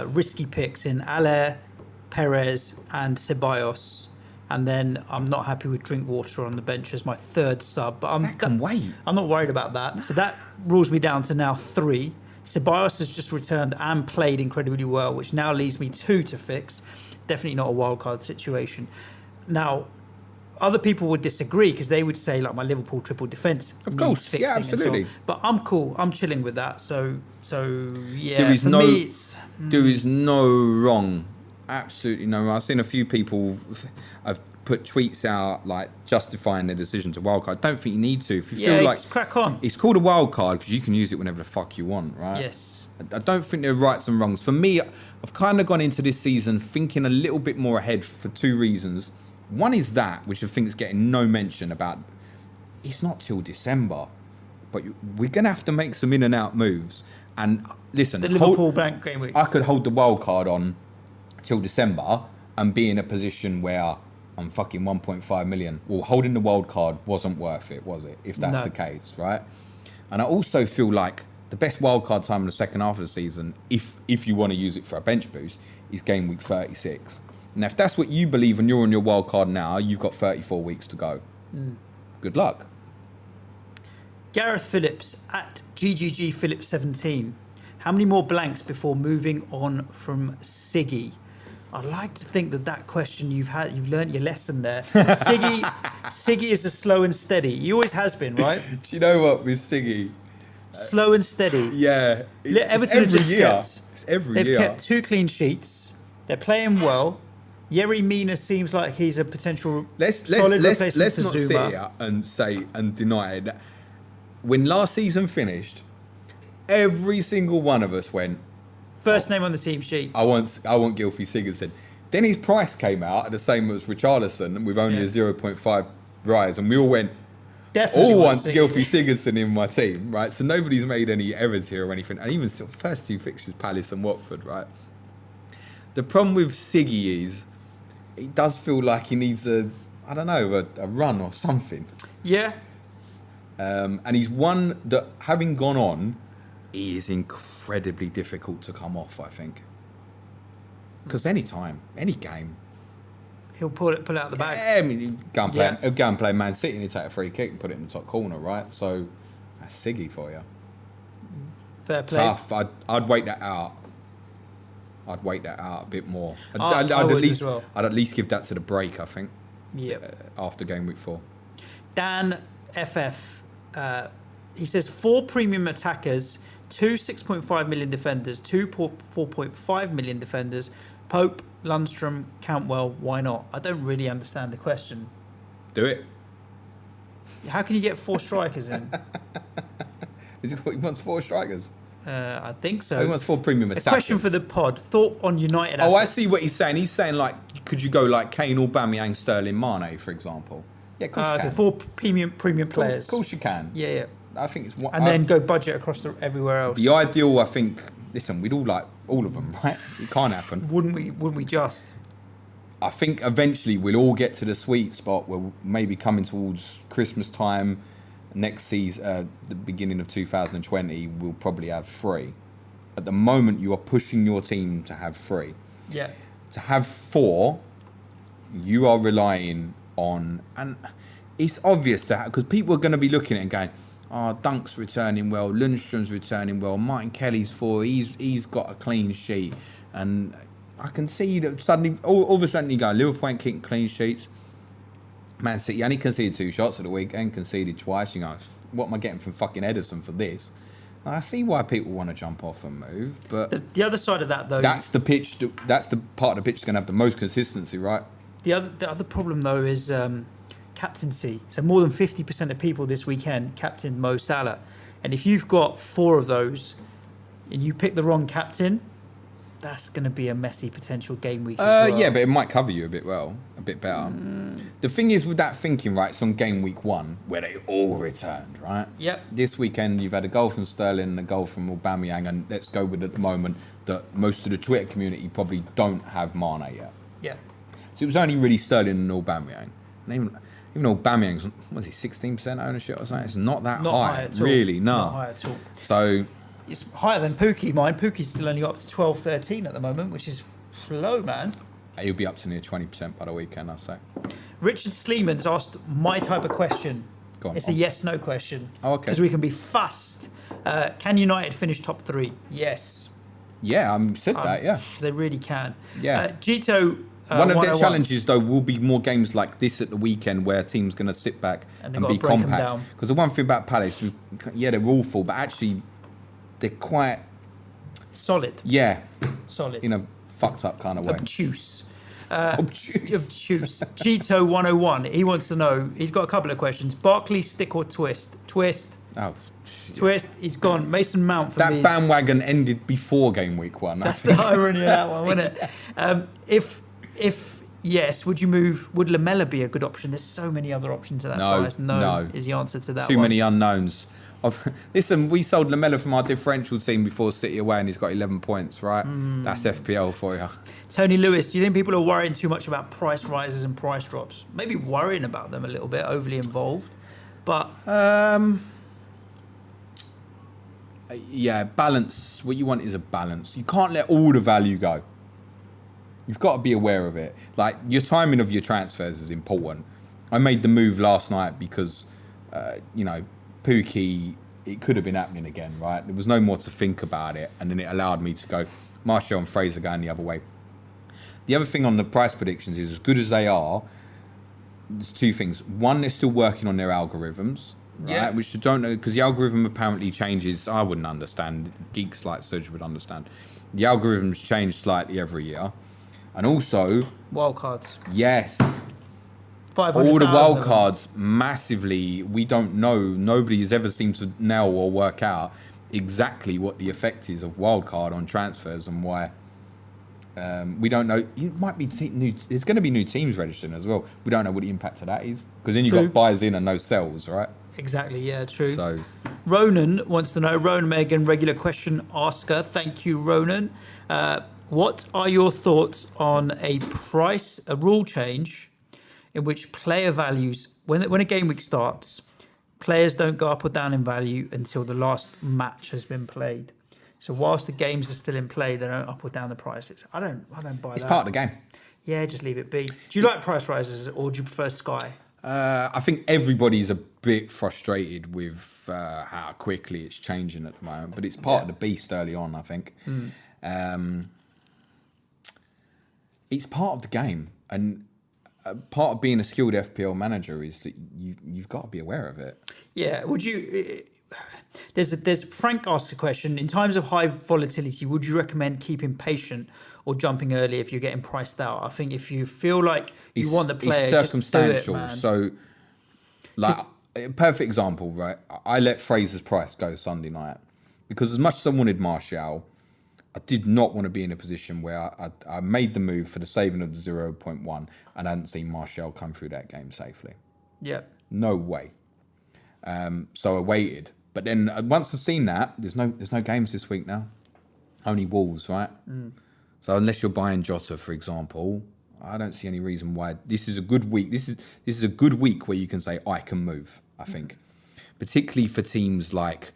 risky picks in Aller, Perez, and Ceballos. And then I'm not happy with Drinkwater on the bench as my 3rd sub. But That can wait. I'm not worried about that. So that rules me down to now 3. Ceballos has just returned and played incredibly well, which now leaves me 2 to fix. Definitely not a wildcard situation. Now, other people would disagree because they would say, like, my Liverpool triple defence Of needs course, fixing. yeah, absolutely. And so on. But I'm cool. I'm chilling with that. So yeah, There is for no, me, it's... there is no wrong. Absolutely no wrong. I've seen a few people have put tweets out like justifying their decision to wildcard. I don't think you need to. If you feel like crack on. it's called a wildcard because you can use it whenever the fuck you want, right? Yes. I don't think there are rights and wrongs. For me, I've kind of gone into this season thinking a little bit more ahead for 2 reasons. One is that, which I think is getting no mention about. It's not till December, but we're going to have to make some in and out moves. And listen, The Liverpool bank game week. I could hold the wild card on till December and be in a position where I'm fucking 1.5 million. Well, holding the wild card wasn't worth it, was it? If that's No. the case, right? And I also feel like the best wild card time in the second half of the season, if you want to use it for a bench boost, is game week 36. Now, if that's what you believe and you're on your wild card now, you've got 34 weeks to go. Good luck. Gareth Phillips at GGG Phillips 17. How many more blanks before moving on from Siggy? I'd like to think that question you've learnt your lesson there. Siggy is a slow and steady. He always has been, right? Do you know what with Siggy? Slow and steady. Yeah. Everton have just kept- It's every They've year. kept 2 clean sheets. They're playing well. Yerry Mina seems like he's a potential solid replacement let's for not Zuma. sit here and say and deny that. When last season finished, every single one of us went, First name on the team sheet. I want Gylfi Sigurdsson. Then his price came out at the same as Richarlison with only a 0.5 rise, and we all went, Definitely want Siggy. Gylfi Sigurdsson in my team, right? So nobody's made any errors here or anything. And even still, first 2 fixtures, Palace and Watford, right? The problem with Siggy is it does feel like he needs a run or something. Yeah. And he's one that, having gone on, is incredibly difficult to come off, I think. Because any time, any game, He'll pull it out of the bag. yeah, I mean, he'll go and play Man City and he'll take a free kick and put it in the top corner, right? So that's Siggy for you. Fair play. Tough. I'd wait that out. I'd wait that out a bit more. I I'd would at least, as well. I'd at least give that to the break, I think. Yep. After game week 4. Dan FF, he says 4 premium attackers, 2 6.5 million defenders, 2 4.5 million defenders, Pope, Lundstrom, Cantwell, why not? I don't really understand the question. Do it. How can you get 4 strikers in? He wants 4 strikers. I think so. He wants 4 premium A attackers. question for the pod. Thought on United Oh, I assets. see what he's saying. He's saying, like, could you go like Kane, Aubameyang, Sterling, Mane, for example? Yeah, of course you Okay, can. 4 premium players. Of course you can. Yeah. I think it's one. And then go budget across everywhere else. The ideal, I think. Listen, we'd all like all of them, right? It can't happen. Wouldn't we just? I think eventually we'll all get to the sweet spot where maybe coming towards Christmas time next season, the beginning of 2020, we'll probably have 3. At the moment, you are pushing your team to have 3. Yeah. To have 4, you are relying on, and it's obvious that because people are going to be looking at it and going, "Oh, Dunk's returning well, Lundstrom's returning well, Martin Kelly's 4, he's got a clean sheet," and I can see that suddenly, all of a sudden, you go, Liverpool ain't keeping clean sheets. Man City only conceded 2 shots at the weekend, conceded twice. You go, what am I getting from fucking Ederson for this? I see why people want to jump off and move, but The other side of that, though, that's the pitch. That's the part of the pitch that's going to have the most consistency, right? the other problem though is captaincy. So more than 50% of people this weekend captained Mo Salah, and if you've got 4 of those, and you pick the wrong captain, that's going to be a messy potential game week. As well. Yeah, but it might cover you a bit better. The thing is with that thinking, right? It's on game week 1 where they all returned, right? Yep. This weekend you've had a goal from Sterling and a goal from Aubameyang, and let's go with at the moment that most of the Twitter community probably don't have Mane yet. Yeah. So it was only really Sterling and Aubameyang, and even Aubameyang's, was he 16% ownership or something? It's not that Not high, high at all. really. No. Not high at all. So It's higher than Pookie. Mine. Pookie's still only up to 12, 13 at the moment, which is low, man. he'll be up to near 20% by the weekend, I'd say. Richard Sleeman's asked my type of question. Go on. It's a yes/no question. Oh, okay. Because we can be fast. Can United finish top 3? Yes. Yeah, I said that. Yeah. They really can. Yeah. Gito. One of their 101. challenges, though, will be more games like this at the weekend where a team's going to sit back And and they've be gotta break 'em compact. down. Because the one thing about Palace, yeah, they're awful, but actually they're quite, Solid. Solid. in a fucked up kind of way. Obtuse. Obtuse. Obtuse. Gito 101. He wants to know. He's got a couple of questions. Barkley, stick or twist? Twist. Oh, shit. Twist. He's gone. Mason Mount for me. That is- bandwagon ended before game week 1. That's the irony of that one, wasn't it? If yes, would you move? Would Lamella be a good option? There's so many other options at that No, price. no. Is the answer to that Too one. many unknowns. Listen, we sold Lamella from our differential team before City away, and he's got 11 points, right? That's FPL for you. Tony Lewis, do you think people are worrying too much about price rises and price drops? Maybe worrying about them a little bit, overly involved. But Yeah, balance. What you want is a balance. You can't let all the value go. You've got to be aware of it. Like, your timing of your transfers is important. I made the move last night because, Pookie, it could have been happening again, right? There was no more to think about it. And then it allowed me to go, Martial and Fraser going the other way. The other thing on the price predictions is, as good as they are, there's 2 things. One, they're still working on their algorithms. Right? Yeah. Which you don't know, because the algorithm apparently changes. I wouldn't understand. Geeks like Serge would understand. The algorithms change slightly every year. And also, wild cards. yes, 500,000 all the of wild them. cards massively, we don't know. Nobody has ever seemed to nail or work out exactly what the effect is of wild card on transfers and why. We don't know. It might be there's going to be new teams registering as well. We don't know what the impact of that is, because then you've True. got buys in and no sells, right? Exactly, yeah, true. So Ronan wants to know, Ronan Megan, regular question asker. Thank you, Ronan. What are your thoughts on a rule change in which player values, when a game week starts, players don't go up or down in value until the last match has been played? So whilst the games are still in play, they don't up or down the prices. I don't buy it's that. part of the game. Yeah, just leave it be. Do you like price rises or do you prefer Sky? I think everybody's a bit frustrated with how quickly it's changing at the moment, but it's part of the beast early on, I think. It's part of the game, and part of being a skilled FPL manager is that you've got to be aware of it. Yeah, would you... There's Frank asked a question. In times of high volatility, would you recommend keeping patient or jumping early if you're getting priced out? I think if you feel like you want the player, it's just do it, circumstantial. man. So, like, a perfect example, right? I let Fraser's Price go Sunday night because as much as I wanted Martial, I did not want to be in a position where I made the move for the saving of the 0.1 and I hadn't seen Martial come through that game safely. Yeah. No way. So I waited. But then once I've seen that, there's no games this week now. Only Wolves, right? So unless you're buying Jota, for example, I don't see any reason why. This is a good week. This is a good week where you can say, I can move, I think. Particularly for teams like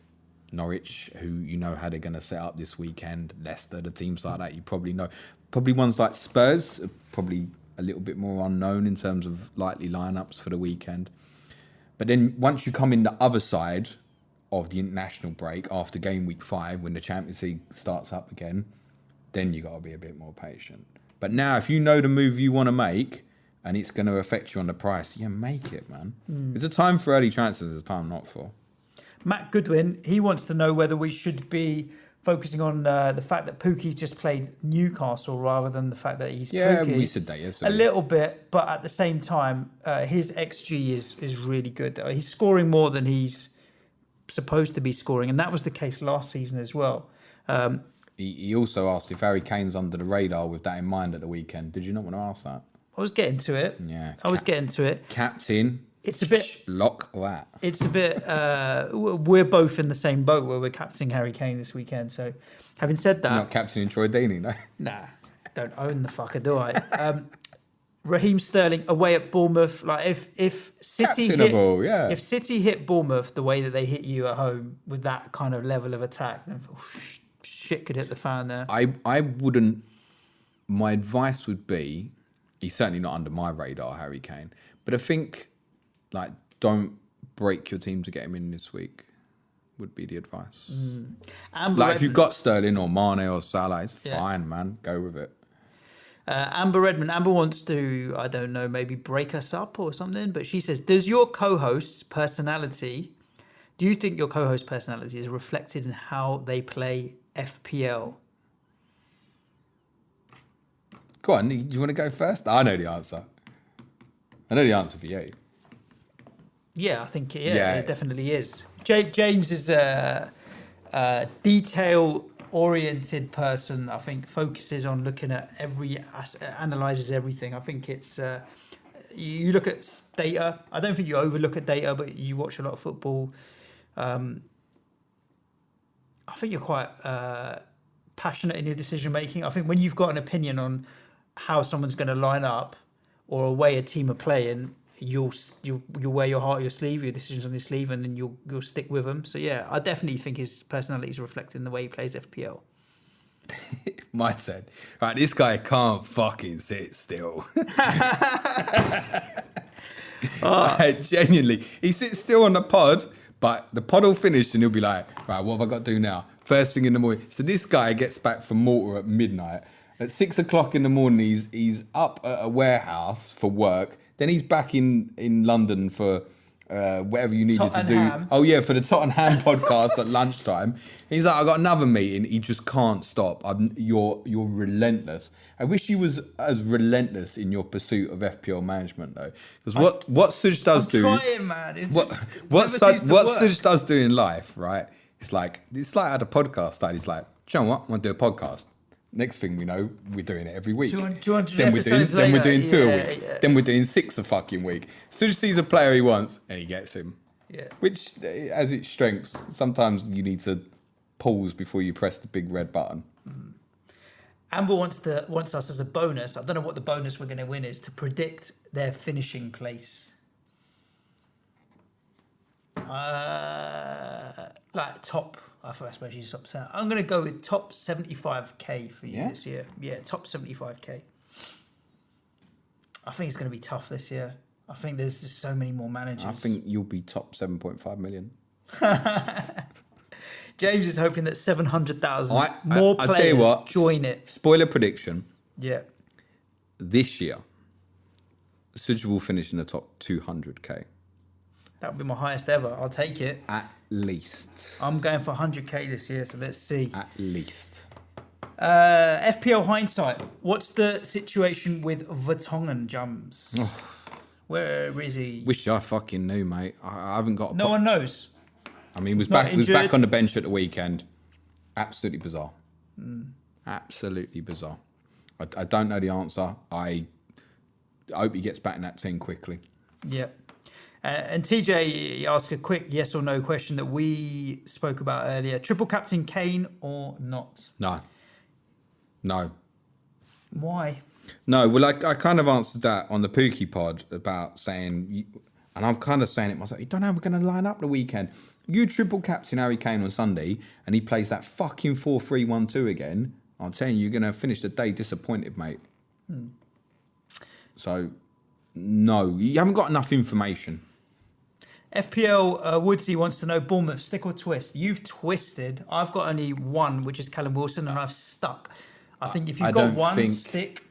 Norwich, who you know how they're going to set up this weekend. Leicester, the teams like that, you probably know. Probably ones like Spurs, are probably a little bit more unknown in terms of likely lineups for the weekend. But then once you come in the other side of the international break after game week 5, when the Champions League starts up again, then you got to be a bit more patient. But now, if you know the move you want to make and it's going to affect you on the price, make it, man. It's a time for early transfers, it's a time not for. Matt Goodwin, he wants to know whether we should be focusing on the fact that Pookie's just played Newcastle rather than the fact that he's Pookie. We said that yesterday. A little bit, but at the same time, his XG is really good. He's scoring more than he's supposed to be scoring, and that was the case last season as well. He also asked if Harry Kane's under the radar with that in mind at the weekend. Did you not want to ask that? I was getting to it. Yeah. I was getting to it. Captain. It's a bit... Lock that. It's a bit... we're both in the same boat where we're captaining Harry Kane this weekend. So, having said that... You're not captaining Troy Deeney, no? Nah, don't own the fucker, do I? Raheem Sterling away at Bournemouth. Like, if City if City hit Bournemouth the way that they hit you at home with that kind of level of attack, then shit could hit the fan there. I wouldn't... My advice would be... He's certainly not under my radar, Harry Kane. But I think, don't break your team to get him in this week would be the advice. If you've got Sterling or Mane or Salah, it's fine, man. Go with it. Amber Redmond. Amber wants to, I don't know, maybe break us up or something. But she says, do you think your co-host's personality is reflected in how they play FPL? Go on, do you want to go first? I know the answer. I know the answer for you. Yeah, I think it definitely is. James is a detail-oriented person. I think focuses on looking at analyzes everything. I think it's you look at data. I don't think you overlook at data, but you watch a lot of football. I think you're quite passionate in your decision making. I think when you've got an opinion on how someone's going to line up or a way a team are playing, you'll wear your heart on your sleeve, your decisions on your sleeve, and then you'll stick with them. So yeah, I definitely think his personality is reflected in the way he plays FPL. My turn. Right, this guy can't fucking sit still. Genuinely, he sits still on the pod, but the pod will finish and he'll be like, right, what have I got to do now? First thing in the morning. So this guy gets back from Malta at midnight. At 6 o'clock in the morning, he's up at a warehouse for work. Then he's back in London for whatever you needed to do. Oh, yeah, for the Tottenham podcast at lunchtime. He's like, I got another meeting. He just can't stop. You're relentless. I wish you was as relentless in your pursuit of FPL management, though. Because what Suj does do... I'm trying, man. What Suj does do in life, right? It's like how the podcast started. He's like, do you know what? I want to do a podcast. Next thing we know, we're doing it every week. 200 then we're episodes doing later. 2 a week. Yeah. Then we're doing 6 a fucking week. Suj sees a player he wants and he gets him. Yeah. Which, as its strengths, sometimes you need to pause before you press the big red button. Amber wants us as a bonus. I don't know what the bonus we're going to win is, to predict their finishing place. Like top. I suppose she's top 10. I'm going to go with top 75k for you this year. Yeah, top 75k. I think it's going to be tough this year. I think there's just so many more managers. I think you'll be top 7.5 million. James is hoping that 700,000 more players join it. Spoiler prediction. Yeah. This year, Suj will finish in the top 200k. That would be my highest ever. I'll take it. At least. I'm going for 100k this year, so let's see. At least. FPL hindsight. What's the situation with Vertonghen, Jums? Where is he? Wish I fucking knew, mate. I haven't got. No one knows. I mean, he was Not back. He was injured. back on the bench at the weekend. Absolutely bizarre. Absolutely bizarre. I don't know the answer. I hope he gets back in that team quickly. Yep. And TJ asked a quick yes or no question that we spoke about earlier. Triple captain Kane or not? No. Why? No, well, I kind of answered that on the Pookie pod about saying, and I'm kind of saying it myself, you don't know how we're going to line up the weekend. You triple captain Harry Kane on Sunday, and he plays that fucking 4-3-1-2 again. I'm telling you, you're going to finish the day disappointed, mate. So, no, you haven't got enough information. FPL Woodsy wants to know Bournemouth, stick or twist? You've twisted. I've got only one, which is Callum Wilson, and I've stuck. I think if you've got one, stick.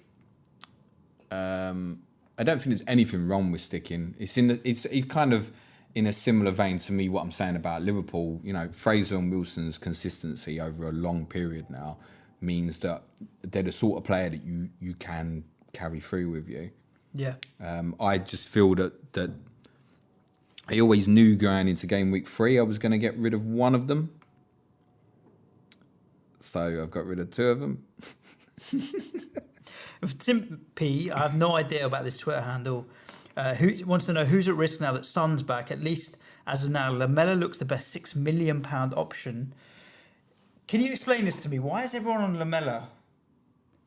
I don't think there's anything wrong with sticking. It's kind of in a similar vein to me what I'm saying about Liverpool. You know, Fraser and Wilson's consistency over a long period now means that they're the sort of player that you can carry through with you. Yeah. I just feel that I always knew going into game week 3 I was going to get rid of one of them. So I've got rid of 2 of them. Tim P, I have no idea about this Twitter handle. Who wants to know who's at risk now that Son's back? At least as of now, Lamella looks the best £6 million option. Can you explain this to me? Why is everyone on Lamella?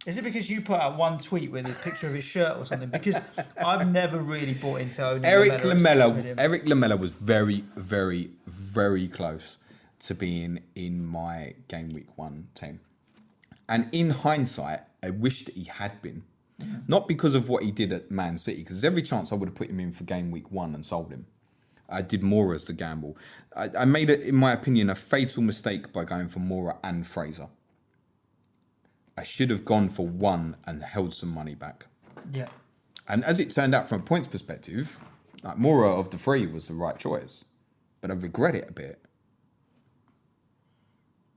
Is it because you put out one tweet with a picture of his shirt or something? Because I've never really bought into owning Eric Lamella. Eric Lamella was very, very, very close to being in my game week 1 team. And in hindsight, I wish that he had been. Not because of what he did at Man City, because there's every chance I would have put him in for game week 1 and sold him. I did Mora as the gamble. I made it, in my opinion, a fatal mistake by going for Mora and Fraser. I should have gone for one and held some money back. Yeah. And as it turned out from a points perspective, like Mora of the 3 was the right choice. But I regret it a bit.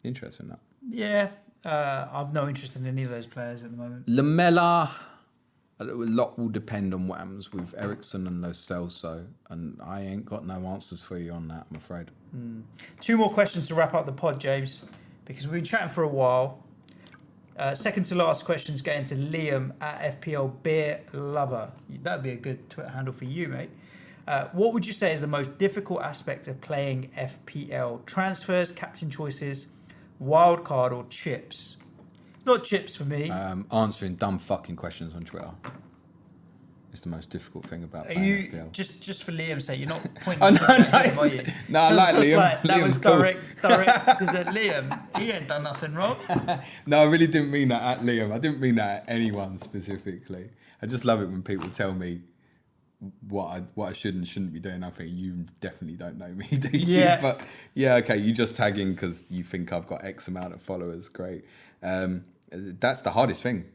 Interesting, that. Yeah. I've no interest in any of those players at the moment. Lamella, a lot will depend on what happens with Ericsson and Lo Celso, and I ain't got no answers for you on that, I'm afraid. 2 more questions to wrap up the pod, James, because we've been chatting for a while. Second to last questions going to Liam at FPL Beer Lover. That'd be a good Twitter handle for you, mate. What would you say is the most difficult aspect of playing FPL? Transfers, captain choices, wild card, or chips? It's not chips for me. Answering dumb fucking questions on Twitter is the most difficult thing about Are playing you FPL. just for Liam's sake? You're not pointing. Oh, no, at him, are you? no, I like Liam. That Liam's was cool. direct to the Liam. He ain't done nothing wrong. No, I really didn't mean that at Liam. I didn't mean that at anyone specifically. I just love it when people tell me what I should and shouldn't be doing. I think you definitely don't know me, do you? Yeah. But yeah, okay, you just tag in because you think I've got X amount of followers. Great. That's the hardest thing.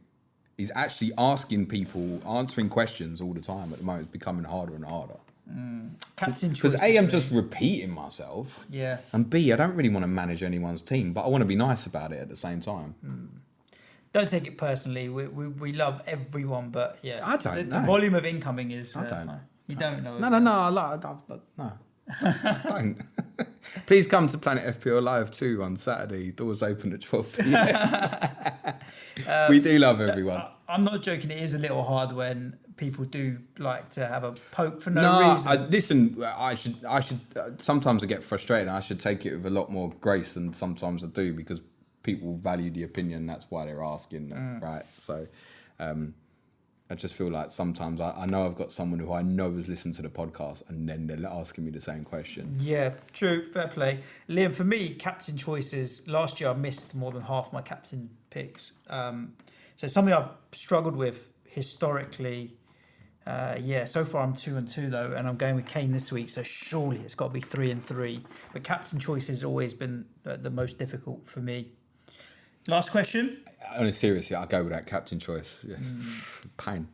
Is actually asking people, answering questions all the time at the moment. It's becoming harder and harder. Captain choices. Because A, I'm just repeating myself. Yeah. And B, I don't really want to manage anyone's team, but I want to be nice about it at the same time. Don't take it personally. We love everyone, but yeah, I don't know. The volume of incoming is. I don't. You don't know. No. No. Don't. Please come to Planet FPL Live 2 on Saturday. Doors open at 12 p.m. We do love everyone. I'm not joking. It is a little hard when people do like to have a poke for no reason. Listen, I should. Sometimes I get frustrated. I should take it with a lot more grace than sometimes I do because people value the opinion. That's why they're asking, right? So, I just feel like sometimes I know I've got someone who I know has listened to the podcast and then they're asking me the same question. Yeah, true. Fair play. Liam, for me, captain choices, last year I missed more than half my captain picks. So something I've struggled with historically. So far I'm 2-2 though, and I'm going with Kane this week, so surely it's got to be 3-3. But captain choice has always been the most difficult for me. Last question. Seriously, I'll go with that captain choice. Yes. Pain.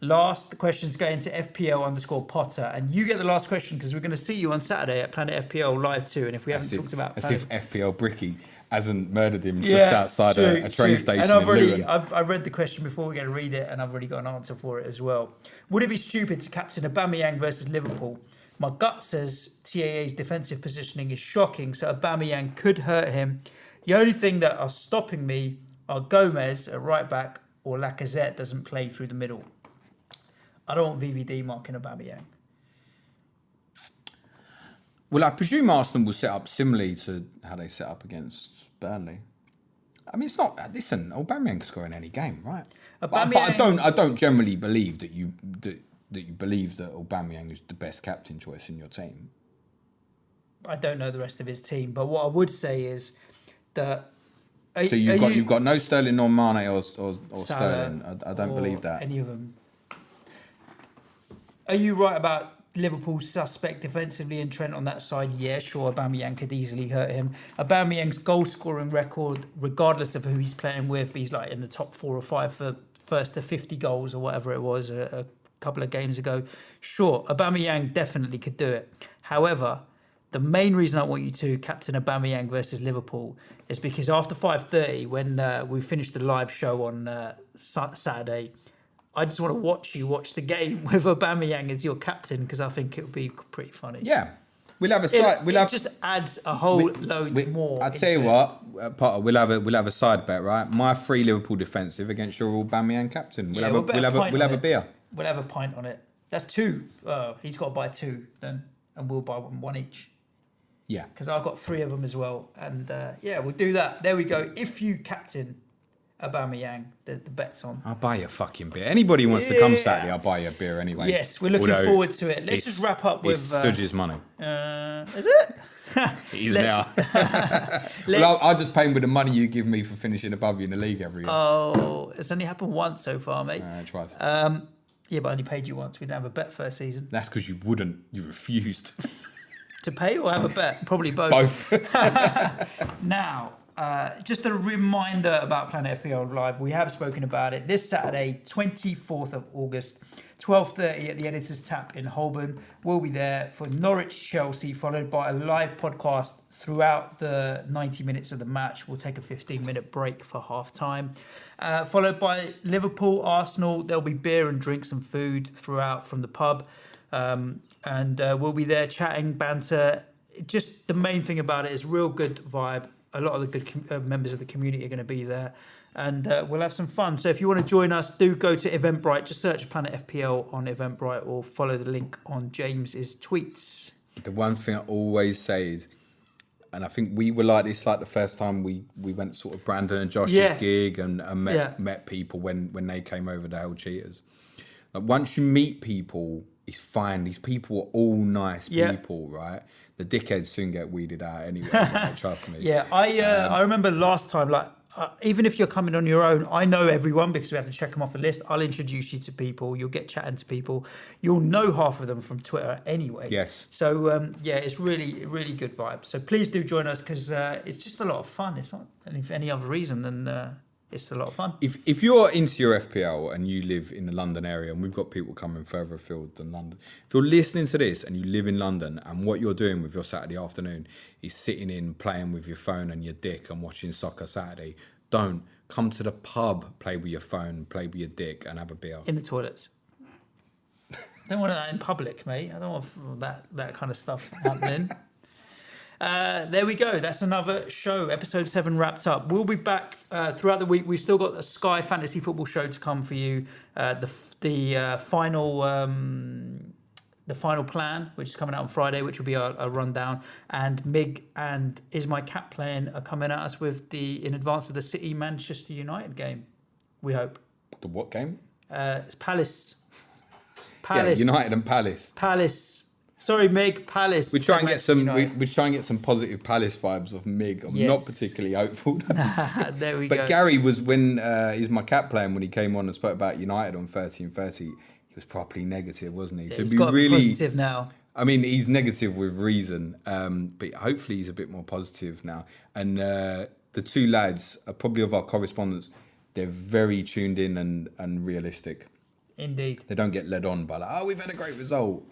Last question's going to FPL_Potter, and you get the last question because we're going to see you on Saturday at Planet FPL Live 2. And if we haven't talked about as if FPL Bricky hasn't murdered him just outside a train station And in Luton. I've read the question before we're going to read it, and I've already got an answer for it as well. Would it be stupid to captain Aubameyang versus Liverpool? My gut says TAA's defensive positioning is shocking, so Aubameyang could hurt him. The only thing that are stopping me are Gomez at right back or Lacazette doesn't play through the middle. I don't want VVD marking Aubameyang. Well, I presume Arsenal will set up similarly to how they set up against Burnley. I mean, it's not. Listen, Aubameyang can score in any game, right? But I don't generally believe that you believe that Aubameyang is the best captain choice in your team. I don't know the rest of his team, but what I would say is that. So you've got no Sterling, nor Mane or Sterling. I don't believe that. Any of them. Are you right about Liverpool's suspect defensively and Trent on that side? Yeah, sure, Aubameyang could easily hurt him. Aubameyang's goal-scoring record, regardless of who he's playing with, he's like in the top 4 or 5 for first to 50 goals or whatever it was a couple of games ago. Sure, Aubameyang definitely could do it. However, the main reason I want you to captain Aubameyang versus Liverpool is because after 5:30, when we finished the live show on Saturday, I just want to watch the game with Aubameyang as your captain because I think it would be pretty funny. Yeah, we'll have a side. It just adds a whole load more. I'll tell you what, Potter, we'll have a side bet, right? My 3 Liverpool defensive against your Aubameyang captain. We'll have a beer. We'll have a pint on it. That's 2. He's got to buy 2 then, and we'll buy one each. Yeah, because I've got 3 of them as well, and we'll do that. There we go. If you captain Aubameyang, the bet's on. I'll buy you a fucking beer. Anybody wants to come Saturday, I'll buy you a beer anyway. Yes, we're looking forward to it. Let's just wrap up with... It's Sudge's money. Is it? It is now. Well, I'll just pay him with the money you give me for finishing above you in the league every year. Oh, it's only happened once so far, mate. Twice. Yeah, but I only paid you once. We didn't have a bet first season. That's because you wouldn't. You refused. To pay or have a bet? Probably both. Both. Now, just a reminder about Planet FPL Live. We have spoken about it. This Saturday, 24th of August, 12:30 at the Editor's Tap in Holborn. We'll be there for Norwich-Chelsea, followed by a live podcast throughout the 90 minutes of the match. We'll take a 15-minute break for half-time. Followed by Liverpool-Arsenal. There'll be beer and drinks and food throughout from the pub. And we'll be there chatting, banter. Just the main thing about it is real good vibe. A lot of the good members of the community are going to be there. And we'll have some fun. So if you want to join us, do go to Eventbrite. Just search Planet FPL on Eventbrite or follow the link on James's tweets. The one thing I always say is, and I think we were like this like the first time we went sort of Brandon and Josh's gig and met people when they came over to Hell Cheaters. Like once you meet people, it's fine. These people are all nice people, right? The dickheads soon get weeded out anyway. Like, trust me. Yeah, I remember last time, like, even if you're coming on your own, I know everyone because we have to check them off the list. I'll introduce you to people. You'll get chatting to people. You'll know half of them from Twitter anyway. Yes. So, it's really, really good vibe. So please do join us because it's just a lot of fun. It's not for any other reason than it's a lot of fun. If you're into your FPL and you live in the London area, and we've got people coming further afield than London, if you're listening to this and you live in London and what you're doing with your Saturday afternoon is sitting in, playing with your phone and your dick and watching soccer Saturday, don't. Come to the pub, play with your phone, play with your dick and have a beer. In the toilets. Don't want that in public, mate. I don't want that kind of stuff happening. There we go. That's another show. Episode 7 wrapped up. We'll be back throughout the week. We've still got a Sky Fantasy Football show to come for you. The final plan, which is coming out on Friday, which will be a rundown. And Mig and Is My Cat Playing are coming at us with in advance of the City Manchester United game. We hope. The what game? It's Palace. Yeah, United and Palace. Palace. Sorry, Mig. Palace. We try and get some positive Palace vibes of Mig. I'm not particularly hopeful. There we go. But Gary was when Is My Cat Playing when he came on and spoke about United on 30 and 30. He was properly negative, wasn't he? So he's got to be positive now. I mean, he's negative with reason, but hopefully he's a bit more positive now. And the two lads are probably of our correspondents. They're very tuned in and realistic. Indeed. They don't get led on by like, we've had a great result.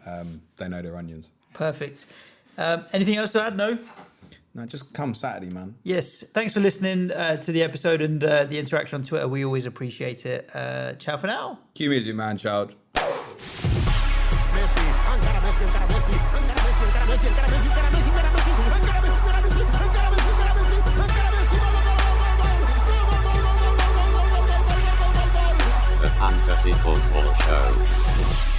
They know their onions. Perfect. Anything else to add? No? No, just come Saturday, man. Yes, thanks for listening to the episode and the interaction on Twitter. We always appreciate it. Ciao for now. Cue music, man, child. The Fantasy Football Show.